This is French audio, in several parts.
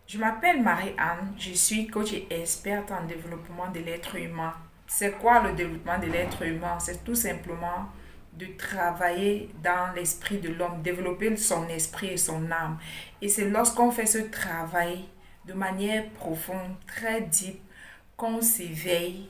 Je m'appelle Marie-Anne, je suis coach et experte en développement de l'être humain. C'est quoi le développement de l'être humain? C'est tout simplement de travailler dans l'esprit de l'homme, développer son esprit et son âme. Et c'est lorsqu'on fait ce travail de manière profonde, très deep, qu'on s'éveille,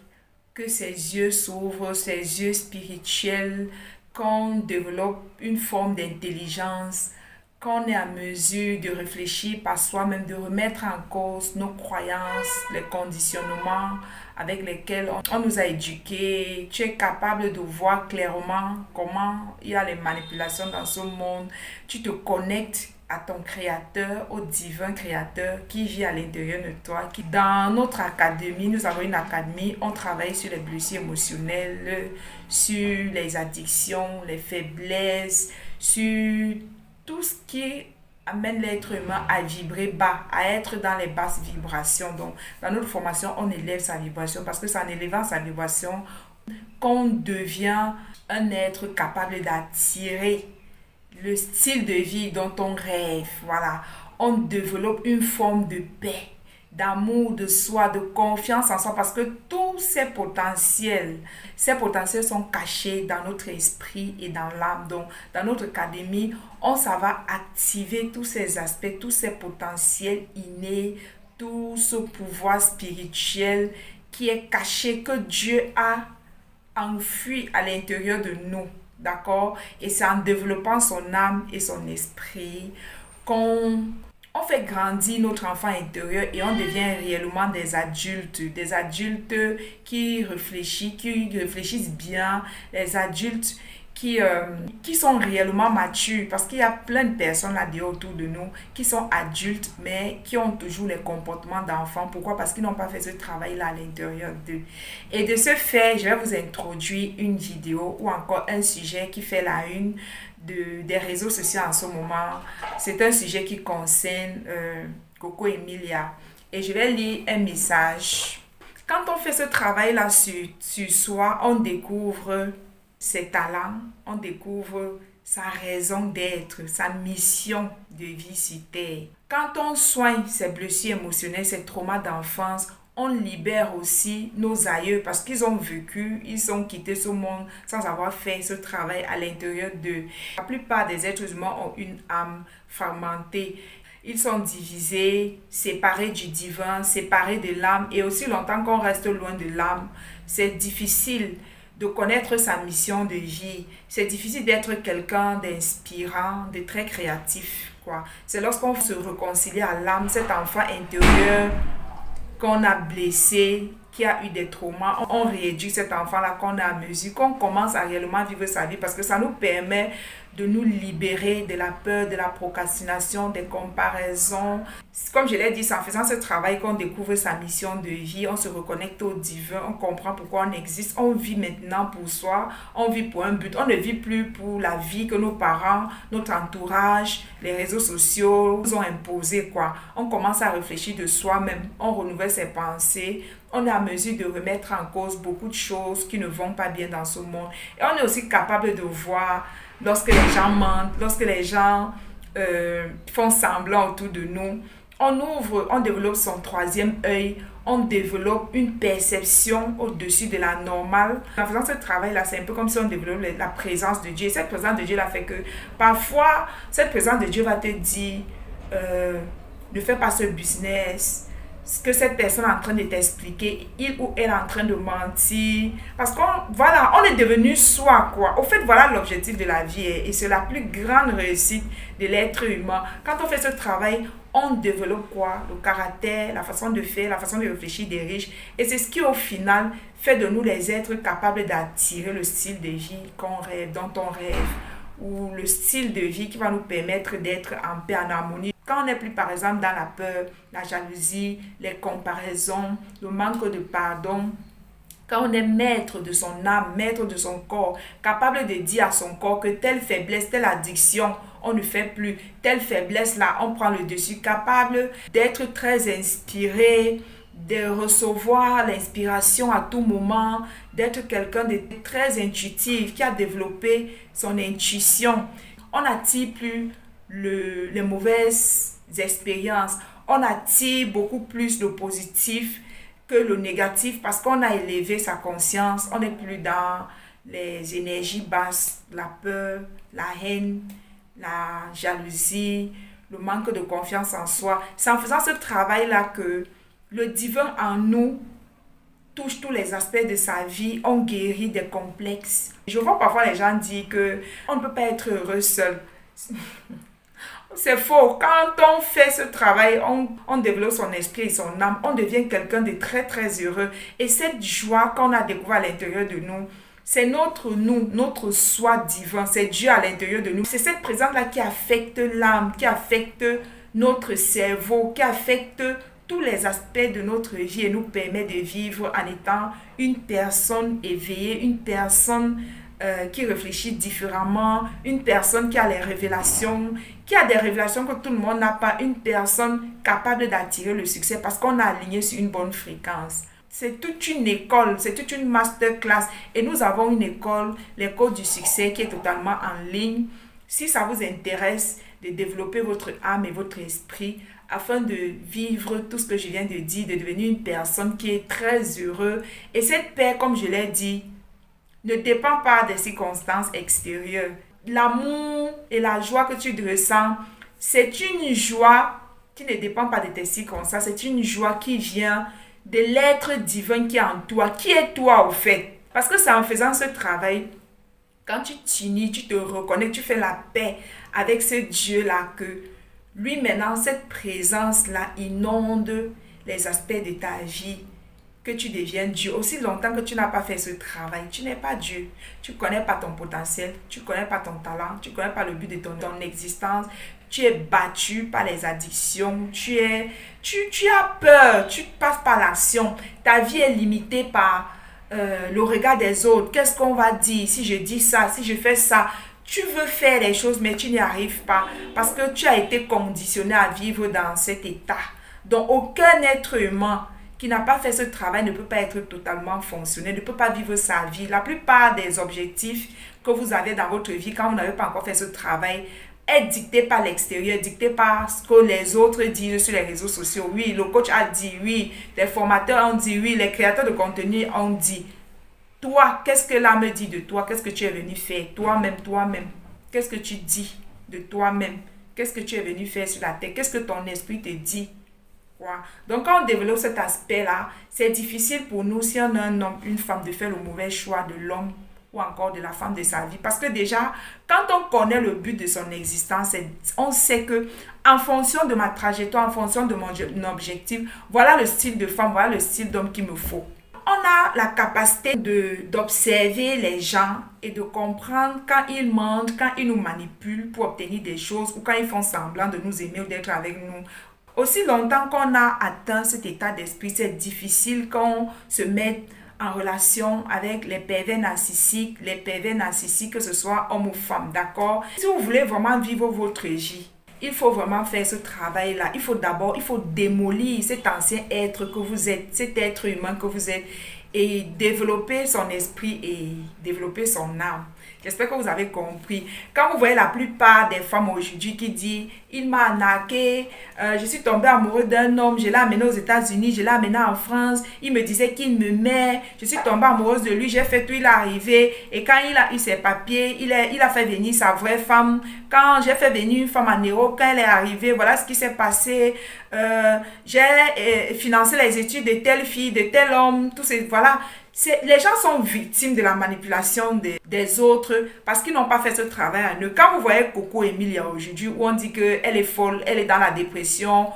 que ses yeux s'ouvrent, ses yeux spirituels, qu'on développe une forme d'intelligence, qu'on est à mesure de réfléchir par soi-même, de remettre en cause nos croyances, les conditionnements avec lesquels on nous a éduqués. Tu es capable de voir clairement comment il y a les manipulations dans ce monde. Tu te connectes à ton créateur, au divin créateur qui vit à l'intérieur de toi. Dans notre académie, nous avons une académie, on travaille sur les blessures émotionnelles, sur les addictions, les faiblesses, sur tout ce qui amène l'être humain à vibrer bas, à être dans les basses vibrations. Donc, dans notre formation, on élève sa vibration parce que c'est en élevant sa vibration qu'on devient un être capable d'attirer le style de vie dont on rêve. Voilà. On développe une forme de paix, d'amour de soi, de confiance en soi, parce que tous ces potentiels sont cachés dans notre esprit et dans l'âme. Donc, dans notre académie, ça va activer tous ces aspects, tous ces potentiels innés, tout ce pouvoir spirituel qui est caché, que Dieu a enfui à l'intérieur de nous. D'accord? Et c'est en développant son âme et son esprit qu'on on fait grandir notre enfant intérieur et on devient réellement des adultes qui réfléchissent bien, des adultes qui sont réellement matures parce qu'il y a plein de personnes là-dedans autour de nous qui sont adultes mais qui ont toujours les comportements d'enfants. Pourquoi? Parce qu'ils n'ont pas fait ce travail-là à l'intérieur d'eux. Et de ce fait, je vais vous introduire une vidéo ou encore un sujet qui fait la une des réseaux sociaux en ce moment. C'est un sujet qui concerne Coco Emilia. Et je vais lire un message. Quand on fait ce travail-là sur soi, on découvre ses talents, on découvre sa raison d'être, sa mission de vie sur Terre. Quand on soigne ses blessures émotionnelles, ses traumas d'enfance, on libère aussi nos aïeux parce qu'ils ont vécu, ils ont quitté ce monde sans avoir fait ce travail à l'intérieur d'eux. La plupart des êtres humains ont une âme fragmentée. Ils sont divisés, séparés du divin, séparés de l'âme. Et aussi longtemps qu'on reste loin de l'âme, c'est difficile de connaître sa mission de vie. C'est difficile d'être quelqu'un d'inspirant, de très créatif, quoi. C'est lorsqu'on se réconcilie à l'âme, cet enfant intérieur qu'on a blessé, qui a eu des traumas, on rééduque cet enfant-là qu'on a à mesure, qu'on commence à réellement vivre sa vie parce que ça nous permet de nous libérer de la peur, de la procrastination, des comparaisons. Comme je l'ai dit, c'est en faisant ce travail qu'on découvre sa mission de vie, on se reconnecte au divin, on comprend pourquoi on existe, on vit maintenant pour soi, on vit pour un but, on ne vit plus pour la vie que nos parents, notre entourage, les réseaux sociaux nous ont imposé, quoi. On commence à réfléchir de soi-même, on renouvelle ses pensées, on est à mesure de remettre en cause beaucoup de choses qui ne vont pas bien dans ce monde. Et on est aussi capable de voir lorsque les gens mentent, lorsque les gens font semblant autour de nous. On développe son troisième œil, on développe une perception au-dessus de la normale. En faisant ce travail-là, c'est un peu comme si on développe la présence de Dieu. Et cette présence de Dieu-là fait que parfois, cette présence de Dieu va te dire ne fais pas ce business, ce que cette personne est en train de t'expliquer, il ou elle est en train de mentir. Parce on est devenu soi, quoi. Au fait, voilà l'objectif de la vie et c'est la plus grande réussite de l'être humain. Quand on fait ce travail, on développe quoi? Le caractère, la façon de faire, la façon de réfléchir des riches. Et c'est ce qui, au final, fait de nous les êtres capables d'attirer le style de vie qu'on rêve, dont on rêve, ou le style de vie qui va nous permettre d'être en paix, en harmonie. Quand on n'est plus, par exemple, dans la peur, la jalousie, les comparaisons, le manque de pardon, quand on est maître de son âme, maître de son corps, capable de dire à son corps que telle faiblesse, telle addiction, on ne fait plus, telle faiblesse-là, on prend le dessus, capable d'être très inspiré, de recevoir l'inspiration à tout moment, d'être quelqu'un de très intuitif, qui a développé son intuition. On n'attire plus les mauvaises expériences. On attire beaucoup plus le positif que le négatif parce qu'on a élevé sa conscience. On n'est plus dans les énergies basses, la peur, la haine, la jalousie, le manque de confiance en soi. C'est en faisant ce travail-là que le divin en nous touche tous les aspects de sa vie, on guérit des complexes. Je vois parfois les gens dire que on ne peut pas être heureux seul. C'est faux. Quand on fait ce travail, on développe son esprit et son âme, on devient quelqu'un de très très heureux. Et cette joie qu'on a découvert à l'intérieur de nous, c'est notre soi divin, c'est Dieu à l'intérieur de nous. C'est cette présence-là qui affecte l'âme, qui affecte notre cerveau, qui affecte tous les aspects de notre vie et nous permet de vivre en étant une personne éveillée, une personne qui réfléchit différemment, une personne qui a les révélations, qui a des révélations que tout le monde n'a pas, une personne capable d'attirer le succès parce qu'on a aligné sur une bonne fréquence. C'est toute une école, c'est toute une masterclass et nous avons une école, l'école du succès qui est totalement en ligne. Si ça vous intéresse de développer votre âme et votre esprit afin de vivre tout ce que je viens de dire, de devenir une personne qui est très heureuse. Et cette paix, comme je l'ai dit, ne dépend pas des circonstances extérieures. L'amour et la joie que tu ressens, c'est une joie qui ne dépend pas de tes circonstances. C'est une joie qui vient de l'être divin qui est en toi. Qui est toi au fait? Parce que c'est en faisant ce travail, quand tu t'unis, tu te reconnais, tu fais la paix avec ce Dieu-là que lui maintenant, cette présence-là inonde les aspects de ta vie, que tu deviennes Dieu. Aussi longtemps que tu n'as pas fait ce travail, tu n'es pas Dieu. Tu ne connais pas ton potentiel, tu ne connais pas ton talent, tu ne connais pas le but de ton existence. Tu es battu par les addictions, tu as peur, tu passes par l'action. Ta vie est limitée par le regard des autres. Qu'est-ce qu'on va dire si je dis ça, si je fais ça? Tu veux faire les choses, mais tu n'y arrives pas parce que tu as été conditionné à vivre dans cet état. Donc, aucun être humain qui n'a pas fait ce travail ne peut pas être totalement fonctionnel, ne peut pas vivre sa vie. La plupart des objectifs que vous avez dans votre vie, quand vous n'avez pas encore fait ce travail, est dicté par l'extérieur, dicté par ce que les autres disent sur les réseaux sociaux. Oui, le coach a dit, oui, les formateurs ont dit, oui, les créateurs de contenu ont dit. Toi, qu'est-ce que l'âme dit de toi? Qu'est-ce que tu es venu faire? Toi-même. Qu'est-ce que tu dis de toi-même? Qu'est-ce que tu es venu faire sur la terre? Qu'est-ce que ton esprit te dit? Wow. Donc, quand on développe cet aspect-là, c'est difficile pour nous, si on a un homme, une femme, de faire le mauvais choix de l'homme ou encore de la femme de sa vie. Parce que déjà, quand on connaît le but de son existence, on sait que en fonction de ma trajectoire, en fonction de mon objectif, voilà le style de femme, voilà le style d'homme qu'il me faut. On a la capacité d'observer les gens et de comprendre quand ils mentent, quand ils nous manipulent pour obtenir des choses ou quand ils font semblant de nous aimer ou d'être avec nous. Aussi longtemps qu'on a atteint cet état d'esprit, c'est difficile qu'on se mette en relation avec les pervers narcissiques, que ce soit homme ou femme, d'accord? Si vous voulez vraiment vivre votre vie, il faut vraiment faire ce travail-là. Il faut démolir cet ancien être que vous êtes, cet être humain que vous êtes et développer son esprit et développer son âme. J'espère que vous avez compris. Quand vous voyez la plupart des femmes aujourd'hui qui disent « Il m'a arnaqué, je suis tombée amoureuse d'un homme, je l'ai amené aux États-Unis, je l'ai amené en France, il me disait qu'il me met, je suis tombée amoureuse de lui, j'ai fait tout, il est arrivé. Et quand il a eu ses papiers, il a fait venir sa vraie femme. Quand j'ai fait venir une femme en Europe, quand elle est arrivée, voilà ce qui s'est passé. J'ai financé les études de telle fille, de tel homme, tout ces, voilà. Les gens sont victimes de la manipulation des autres parce qu'ils n'ont pas fait ce travail à eux. Quand vous voyez Coco Emilia aujourd'hui, où on dit qu'elle est folle, elle est dans la dépression,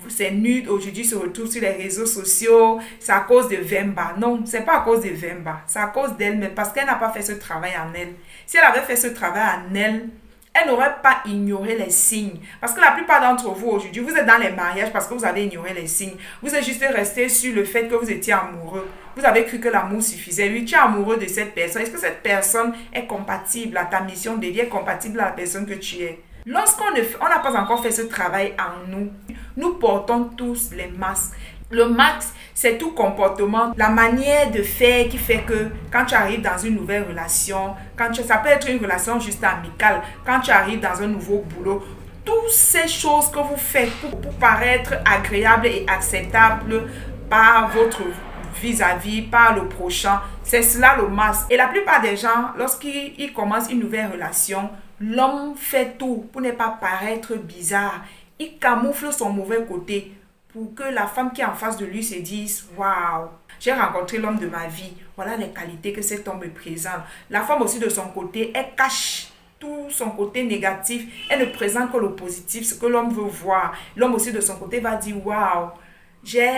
c'est nude, aujourd'hui se retrouve sur les réseaux sociaux, c'est à cause de Vemba. Non, c'est pas à cause de Vemba, c'est à cause d'elle, mais parce qu'elle n'a pas fait ce travail en elle. Si elle avait fait ce travail en elle, elle n'aurait pas ignoré les signes. Parce que la plupart d'entre vous aujourd'hui, vous êtes dans les mariages parce que vous avez ignoré les signes. Vous êtes juste resté sur le fait que vous étiez amoureux. Vous avez cru que l'amour suffisait. Oui, tu es amoureux de cette personne. Est-ce que cette personne est compatible à ta mission de vie, est compatible à la personne que tu es? Lorsqu'on n'a pas encore fait ce travail en nous, nous portons tous les masques. Le masque, c'est tout comportement, la manière de faire qui fait que quand tu arrives dans une nouvelle relation, ça peut être une relation juste amicale, quand tu arrives dans un nouveau boulot, toutes ces choses que vous faites pour paraître agréable et acceptable par votre vis-à-vis, par le prochain, c'est cela le masque. Et la plupart des gens, lorsqu'ils commencent une nouvelle relation, l'homme fait tout pour ne pas paraître bizarre. Il camoufle son mauvais côté pour que la femme qui est en face de lui se dise « Waouh, j'ai rencontré l'homme de ma vie. Voilà les qualités que cet homme me présente. » La femme aussi de son côté, elle cache tout son côté négatif. Elle ne présente que le positif, ce que l'homme veut voir. L'homme aussi de son côté va dire « Waouh, j'ai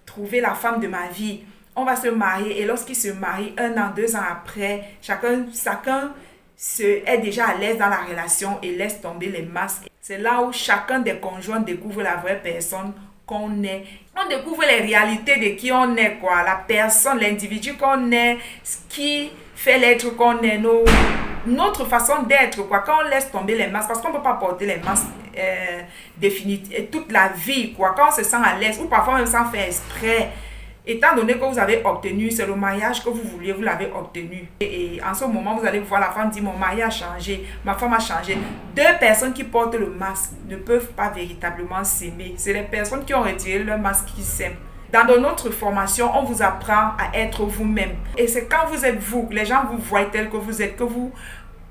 trouvé la femme de ma vie. » On va se marier et lorsqu'ils se marient, 1 an, 2 ans après, chacun est déjà à l'aise dans la relation et laisse tomber les masques. C'est là où chacun des conjoints découvre la vraie personne qu'on est. On découvre les réalités de qui on est, quoi. La personne, l'individu qu'on est, ce qui fait l'être qu'on est, notre façon d'être, quoi. Quand on laisse tomber les masques, parce qu'on ne peut pas porter les masques définitivement toute la vie, quoi. Quand on se sent à l'aise, ou parfois même sans faire exprès, étant donné que vous avez obtenu, c'est le mariage que vous vouliez, vous l'avez obtenu. Et en ce moment, vous allez voir la femme dire, mon mari a changé, ma femme a changé. 2 personnes qui portent le masque ne peuvent pas véritablement s'aimer. C'est les personnes qui ont retiré leur masque qui s'aiment. Dans notre formation, on vous apprend à être vous-même. Et c'est quand vous êtes vous, les gens vous voient tel que vous êtes,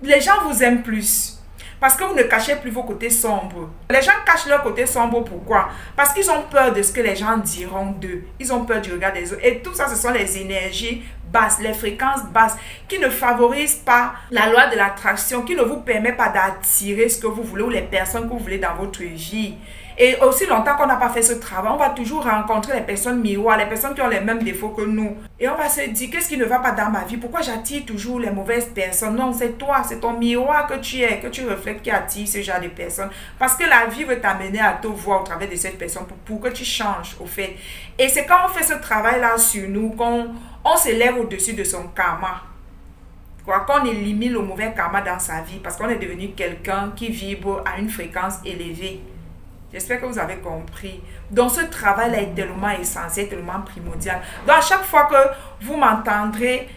les gens vous aiment plus. Parce que vous ne cachez plus vos côtés sombres. Les gens cachent leur côté sombre, pourquoi? Parce qu'ils ont peur de ce que les gens diront d'eux. Ils ont peur du regard des autres. Et tout ça, ce sont les énergies basses, les fréquences basses, qui ne favorisent pas la loi de l'attraction, qui ne vous permet pas d'attirer ce que vous voulez ou les personnes que vous voulez dans votre vie. Et aussi longtemps qu'on n'a pas fait ce travail, on va toujours rencontrer les personnes miroirs, les personnes qui ont les mêmes défauts que nous. Et on va se dire, qu'est-ce qui ne va pas dans ma vie? Pourquoi j'attire toujours les mauvaises personnes? Non, c'est toi, c'est ton miroir que tu es, que tu reflètes qui attire ce genre de personnes. Parce que la vie veut t'amener à te voir au travers de cette personne pour que tu changes, au fait. Et c'est quand on fait ce travail-là sur nous qu'on se lève au-dessus de son karma. Qu'on élimine le mauvais karma dans sa vie parce qu'on est devenu quelqu'un qui vibre à une fréquence élevée. J'espère que vous avez compris. Donc, ce travail-là est tellement essentiel, tellement primordial. Donc, à chaque fois que vous m'entendrez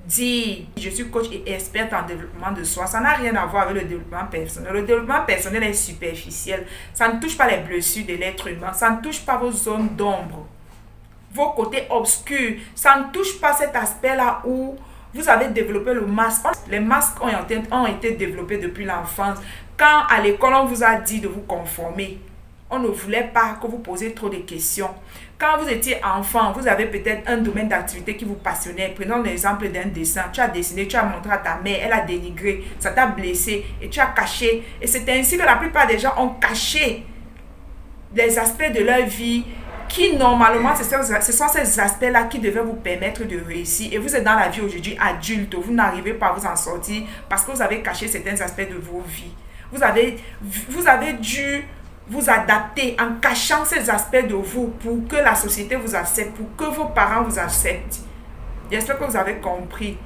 dire « Je suis coach et experte en développement de soi », ça n'a rien à voir avec le développement personnel. Le développement personnel est superficiel. Ça ne touche pas les blessures de l'être humain. Ça ne touche pas vos zones d'ombre, vos côtés obscurs. Ça ne touche pas cet aspect-là où vous avez développé le masque. Les masques ont été développés depuis l'enfance. Quand à l'école, on vous a dit de vous conformer, on ne voulait pas que vous posiez trop de questions. Quand vous étiez enfant, vous avez peut-être un domaine d'activité qui vous passionnait. Prenons l'exemple d'un dessin. Tu as dessiné, tu as montré à ta mère, elle a dénigré, ça t'a blessé et tu as caché. Et c'est ainsi que la plupart des gens ont caché des aspects de leur vie qui normalement, ce sont ces aspects-là qui devaient vous permettre de réussir. Et vous êtes dans la vie aujourd'hui adulte, vous n'arrivez pas à vous en sortir parce que vous avez caché certains aspects de vos vies. Vous avez dû vous adapter en cachant ces aspects de vous pour que la société vous accepte, pour que vos parents vous acceptent. J'espère que vous avez compris.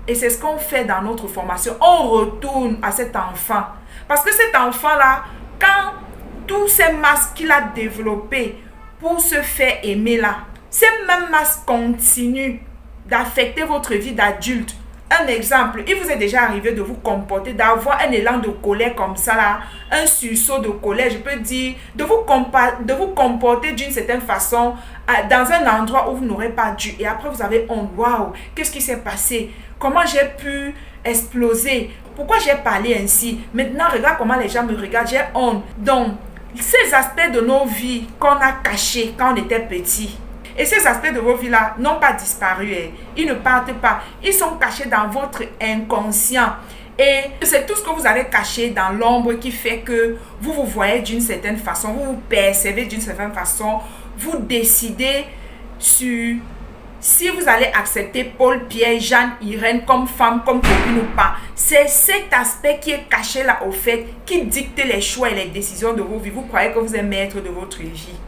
Et c'est ce qu'on fait dans notre formation. On retourne à cet enfant. Parce que cet enfant-là, quand tous ces masques qu'il a développés pour se faire aimer là, ces mêmes masques continuent d'affecter votre vie d'adulte. Un exemple, il vous est déjà arrivé de vous comporter, d'avoir un élan de colère comme ça là, un sursaut de colère, je peux dire, de vous comporter d'une certaine façon dans un endroit où vous n'aurez pas dû. Et après vous avez honte, waouh, qu'est-ce qui s'est passé? Comment j'ai pu exploser? Pourquoi j'ai parlé ainsi? Maintenant, regarde comment les gens me regardent, j'ai honte. Donc, ces aspects de nos vies qu'on a cachés quand on était petit, et ces aspects de vos vies-là n'ont pas disparu. Ils ne partent pas. Ils sont cachés dans votre inconscient. Et c'est tout ce que vous avez caché dans l'ombre qui fait que vous vous voyez d'une certaine façon, vous vous percevez d'une certaine façon, vous décidez sur si vous allez accepter Paul, Pierre, Jeanne, Irène comme femme, comme copine ou pas. C'est cet aspect qui est caché là au fait, qui dicte les choix et les décisions de vos vies. Vous croyez que vous êtes maître de votre vie.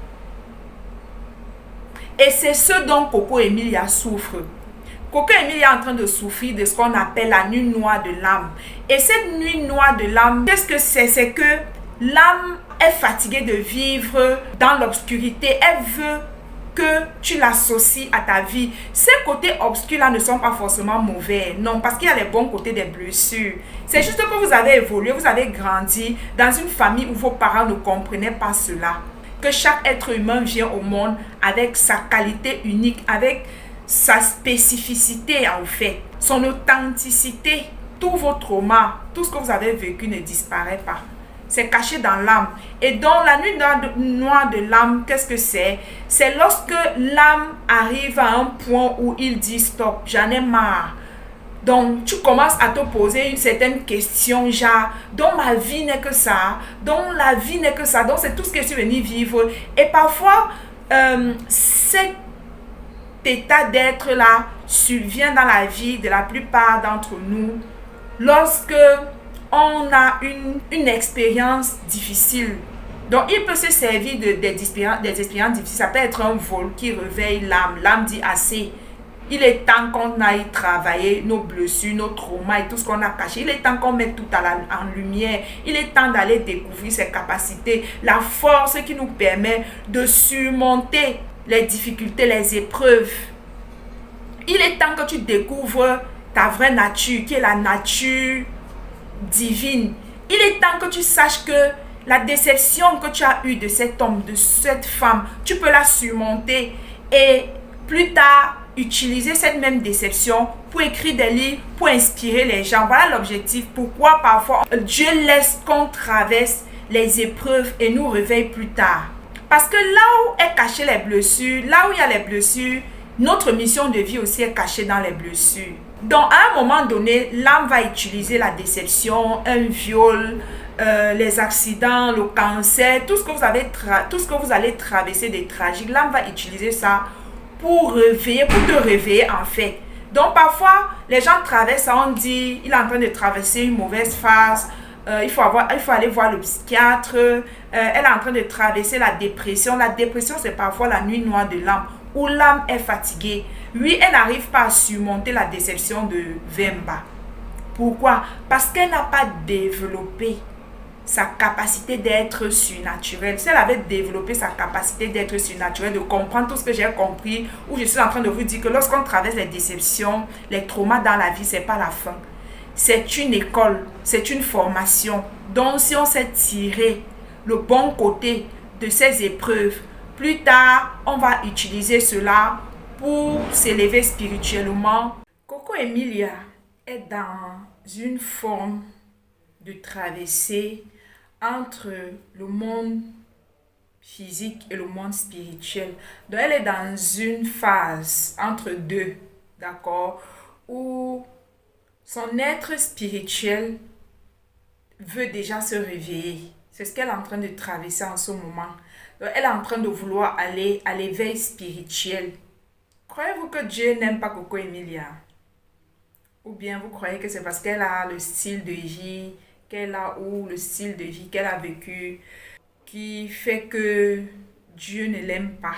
Et c'est ce dont Coco Emilia souffre. Coco Emilia est en train de souffrir de ce qu'on appelle la nuit noire de l'âme. Et cette nuit noire de l'âme, qu'est-ce que c'est? C'est que l'âme est fatiguée de vivre dans l'obscurité. Elle veut que tu l'associes à ta vie. Ces côtés obscurs-là ne sont pas forcément mauvais. Non, parce qu'il y a les bons côtés des blessures. C'est juste que vous avez évolué, vous avez grandi dans une famille où vos parents ne comprenaient pas cela. Que chaque être humain vient au monde avec sa qualité unique, avec sa spécificité en fait, son authenticité. Tous vos traumas, tout ce que vous avez vécu ne disparaît pas. C'est caché dans l'âme. Et dans la nuit noire de l'âme, qu'est-ce que c'est? C'est lorsque l'âme arrive à un point où il dit stop, j'en ai marre. Donc, tu commences à te poser une certaine question, genre, donc ma vie n'est que ça, donc la vie n'est que ça, donc c'est tout ce que je suis venu vivre. Et parfois, cet état d'être-là survient dans la vie de la plupart d'entre nous lorsque on a une expérience difficile. Donc, il peut se servir des expériences difficiles. Ça peut être un vol qui réveille l'âme. L'âme dit assez. Il est temps qu'on aille travailler nos blessures, nos traumas et tout ce qu'on a caché. Il est temps qu'on mette tout en lumière. Il est temps d'aller découvrir ses capacités, la force qui nous permet de surmonter les difficultés, les épreuves. Il est temps que tu découvres ta vraie nature, qui est la nature divine. Il est temps que tu saches que la déception que tu as eue de cet homme, de cette femme, tu peux la surmonter et plus tard utiliser cette même déception pour écrire des livres, pour inspirer les gens. Voilà l'objectif. Pourquoi parfois Dieu laisse qu'on traverse les épreuves et nous réveille plus tard. Parce que là où est cachée les blessures, là où il y a les blessures, notre mission de vie aussi est cachée dans les blessures. Donc à un moment donné, l'âme va utiliser la déception, un viol, les accidents, le cancer, tout ce que vous allez traverser des tragiques. L'âme va utiliser ça pour te réveiller en fait. Donc parfois, les gens traversent ça, on dit, il est en train de traverser une mauvaise phase, il faut aller voir le psychiatre, elle est en train de traverser la dépression. La dépression, c'est parfois la nuit noire de l'âme, où l'âme est fatiguée. Oui, elle n'arrive pas à surmonter la déception de Vemba. Pourquoi? Parce qu'elle n'a pas développé sa capacité d'être surnaturelle. Si elle avait développé sa capacité d'être surnaturelle, de comprendre tout ce que j'ai compris, où je suis en train de vous dire que lorsqu'on traverse les déceptions, les traumas dans la vie, c'est pas la fin. C'est une école, c'est une formation. Donc si on sait tirer le bon côté de ces épreuves, plus tard, on va utiliser cela pour s'élever spirituellement. Coco Emilia est dans une forme de traversée entre le monde physique et le monde spirituel. Donc elle est dans une phase entre deux, d'accord, où son être spirituel veut déjà se réveiller. C'est ce qu'elle est en train de traverser en ce moment. Donc elle est en train de vouloir aller à l'éveil spirituel. Croyez-vous que Dieu n'aime pas Coco Emilia? Ou bien vous croyez que c'est parce qu'elle a le style de vie qu'elle a ou le style de vie qu'elle a vécu qui fait que Dieu ne l'aime pas?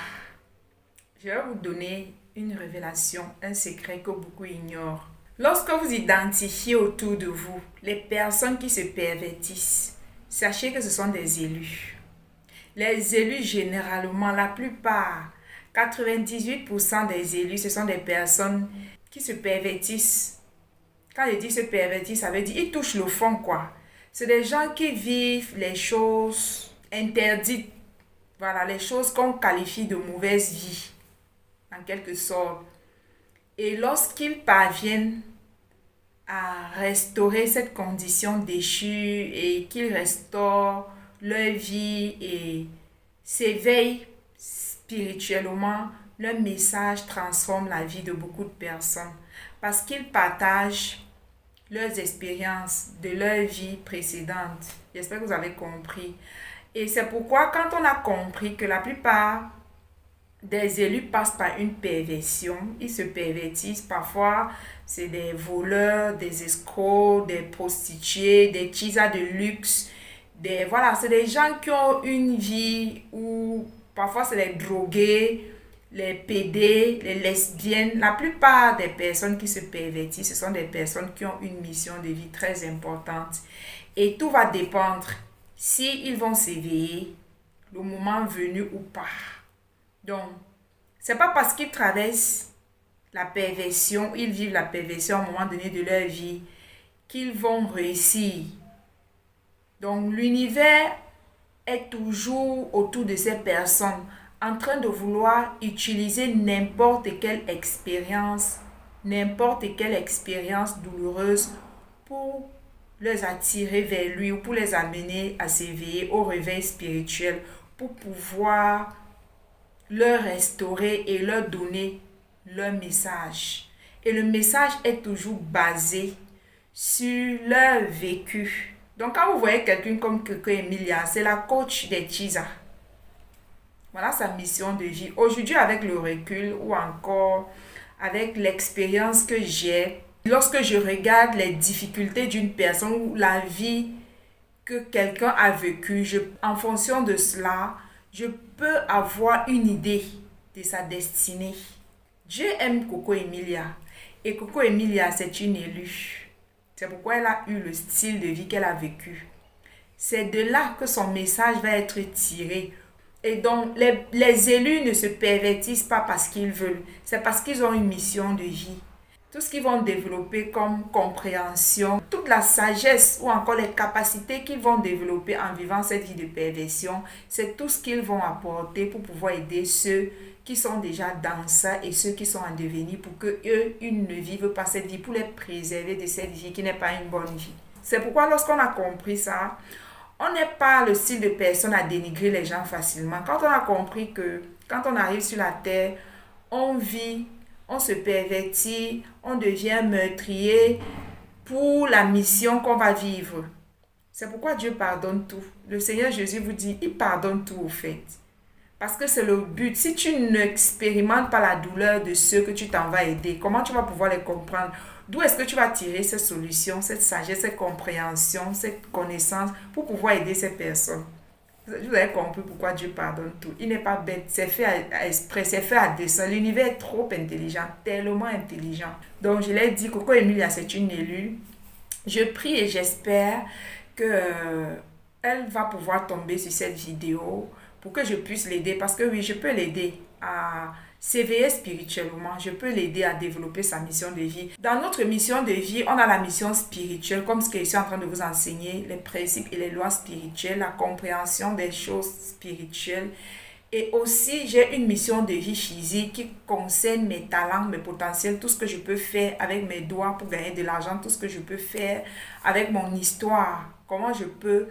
Je vais vous donner une révélation, un secret que beaucoup ignorent. Lorsque vous identifiez autour de vous les personnes qui se pervertissent, sachez que ce sont des élus. Les élus, généralement, la plupart, 98% des élus, ce sont des personnes qui se pervertissent. Quand je dis se pervertir, ça veut dire ils touchent le fond, quoi. C'est des gens qui vivent les choses interdites. Voilà, les choses qu'on qualifie de mauvaise vie, en quelque sorte. Et lorsqu'ils parviennent à restaurer cette condition déchue et qu'ils restaurent leur vie et s'éveillent spirituellement, leur message transforme la vie de beaucoup de personnes parce qu'ils partagent leurs expériences de leur vie précédente. J'espère que vous avez compris. Et c'est pourquoi quand on a compris que la plupart des élus passent par une perversion, ils se pervertissent. Parfois, c'est des voleurs, des escrocs, des prostituées, des tisas de luxe. Voilà, c'est des gens qui ont une vie où parfois c'est les drogués, les pédés, les lesbiennes. La plupart des personnes qui se pervertissent, ce sont des personnes qui ont une mission de vie très importante. Et tout va dépendre si ils vont s'éveiller le moment venu ou pas. Donc, C'est pas parce qu'ils traversent la perversion, ils vivent la perversion à un moment donné de leur vie, qu'ils vont réussir. Donc l'univers est toujours autour de ces personnes, en train de vouloir utiliser n'importe quelle expérience douloureuse pour les attirer vers lui ou pour les amener à s'éveiller au réveil spirituel, pour pouvoir leur restaurer et leur donner leur message. Et le message est toujours basé sur leur vécu. Donc quand vous voyez quelqu'un comme Coco Emilia, c'est la coach des Chisa. Voilà sa mission de vie. Aujourd'hui, avec le recul ou encore avec l'expérience que j'ai, lorsque je regarde les difficultés d'une personne ou la vie que quelqu'un a vécue, en fonction de cela, je peux avoir une idée de sa destinée. Dieu aime Coco Emilia et Coco Emilia, c'est une élue. C'est pourquoi elle a eu le style de vie qu'elle a vécu. C'est de là que son message va être tiré. Et donc, les élus ne se pervertissent pas parce qu'ils veulent. C'est parce qu'ils ont une mission de vie. Tout ce qu'ils vont développer comme compréhension, toute la sagesse ou encore les capacités qu'ils vont développer en vivant cette vie de perversion, c'est tout ce qu'ils vont apporter pour pouvoir aider ceux qui sont déjà dans ça et ceux qui sont en devenir pour que eux, ils ne vivent pas cette vie, pour les préserver de cette vie qui n'est pas une bonne vie. C'est pourquoi lorsqu'on a compris ça, on n'est pas le style de personne à dénigrer les gens facilement. Quand on a compris que quand on arrive sur la terre, on vit, on se pervertit, on devient meurtrier pour la mission qu'on va vivre. C'est pourquoi Dieu pardonne tout. Le Seigneur Jésus vous dit, il pardonne tout au fait. Parce que c'est le but. Si tu n'expérimentes pas la douleur de ceux que tu t'en vas aider, comment tu vas pouvoir les comprendre? D'où est-ce que tu vas tirer cette solution, cette sagesse, cette compréhension, cette connaissance pour pouvoir aider ces personnes? Vous avez compris pourquoi Dieu pardonne tout. Il n'est pas bête, c'est fait à exprès, c'est fait à dessein. L'univers est trop intelligent, tellement intelligent. Donc je l'ai dit, Coco Emilia, c'est une élue. Je prie et j'espère que elle va pouvoir tomber sur cette vidéo pour que je puisse l'aider. Parce que oui, je peux l'aider à s'éveiller spirituellement. Je peux l'aider à développer sa mission de vie. Dans notre mission de vie, on a la mission spirituelle, comme ce que je suis en train de vous enseigner, les principes et les lois spirituelles, la compréhension des choses spirituelles. Et aussi, j'ai une mission de vie physique qui concerne mes talents, mes potentiels, tout ce que je peux faire avec mes doigts pour gagner de l'argent, tout ce que je peux faire avec mon histoire. Comment je peux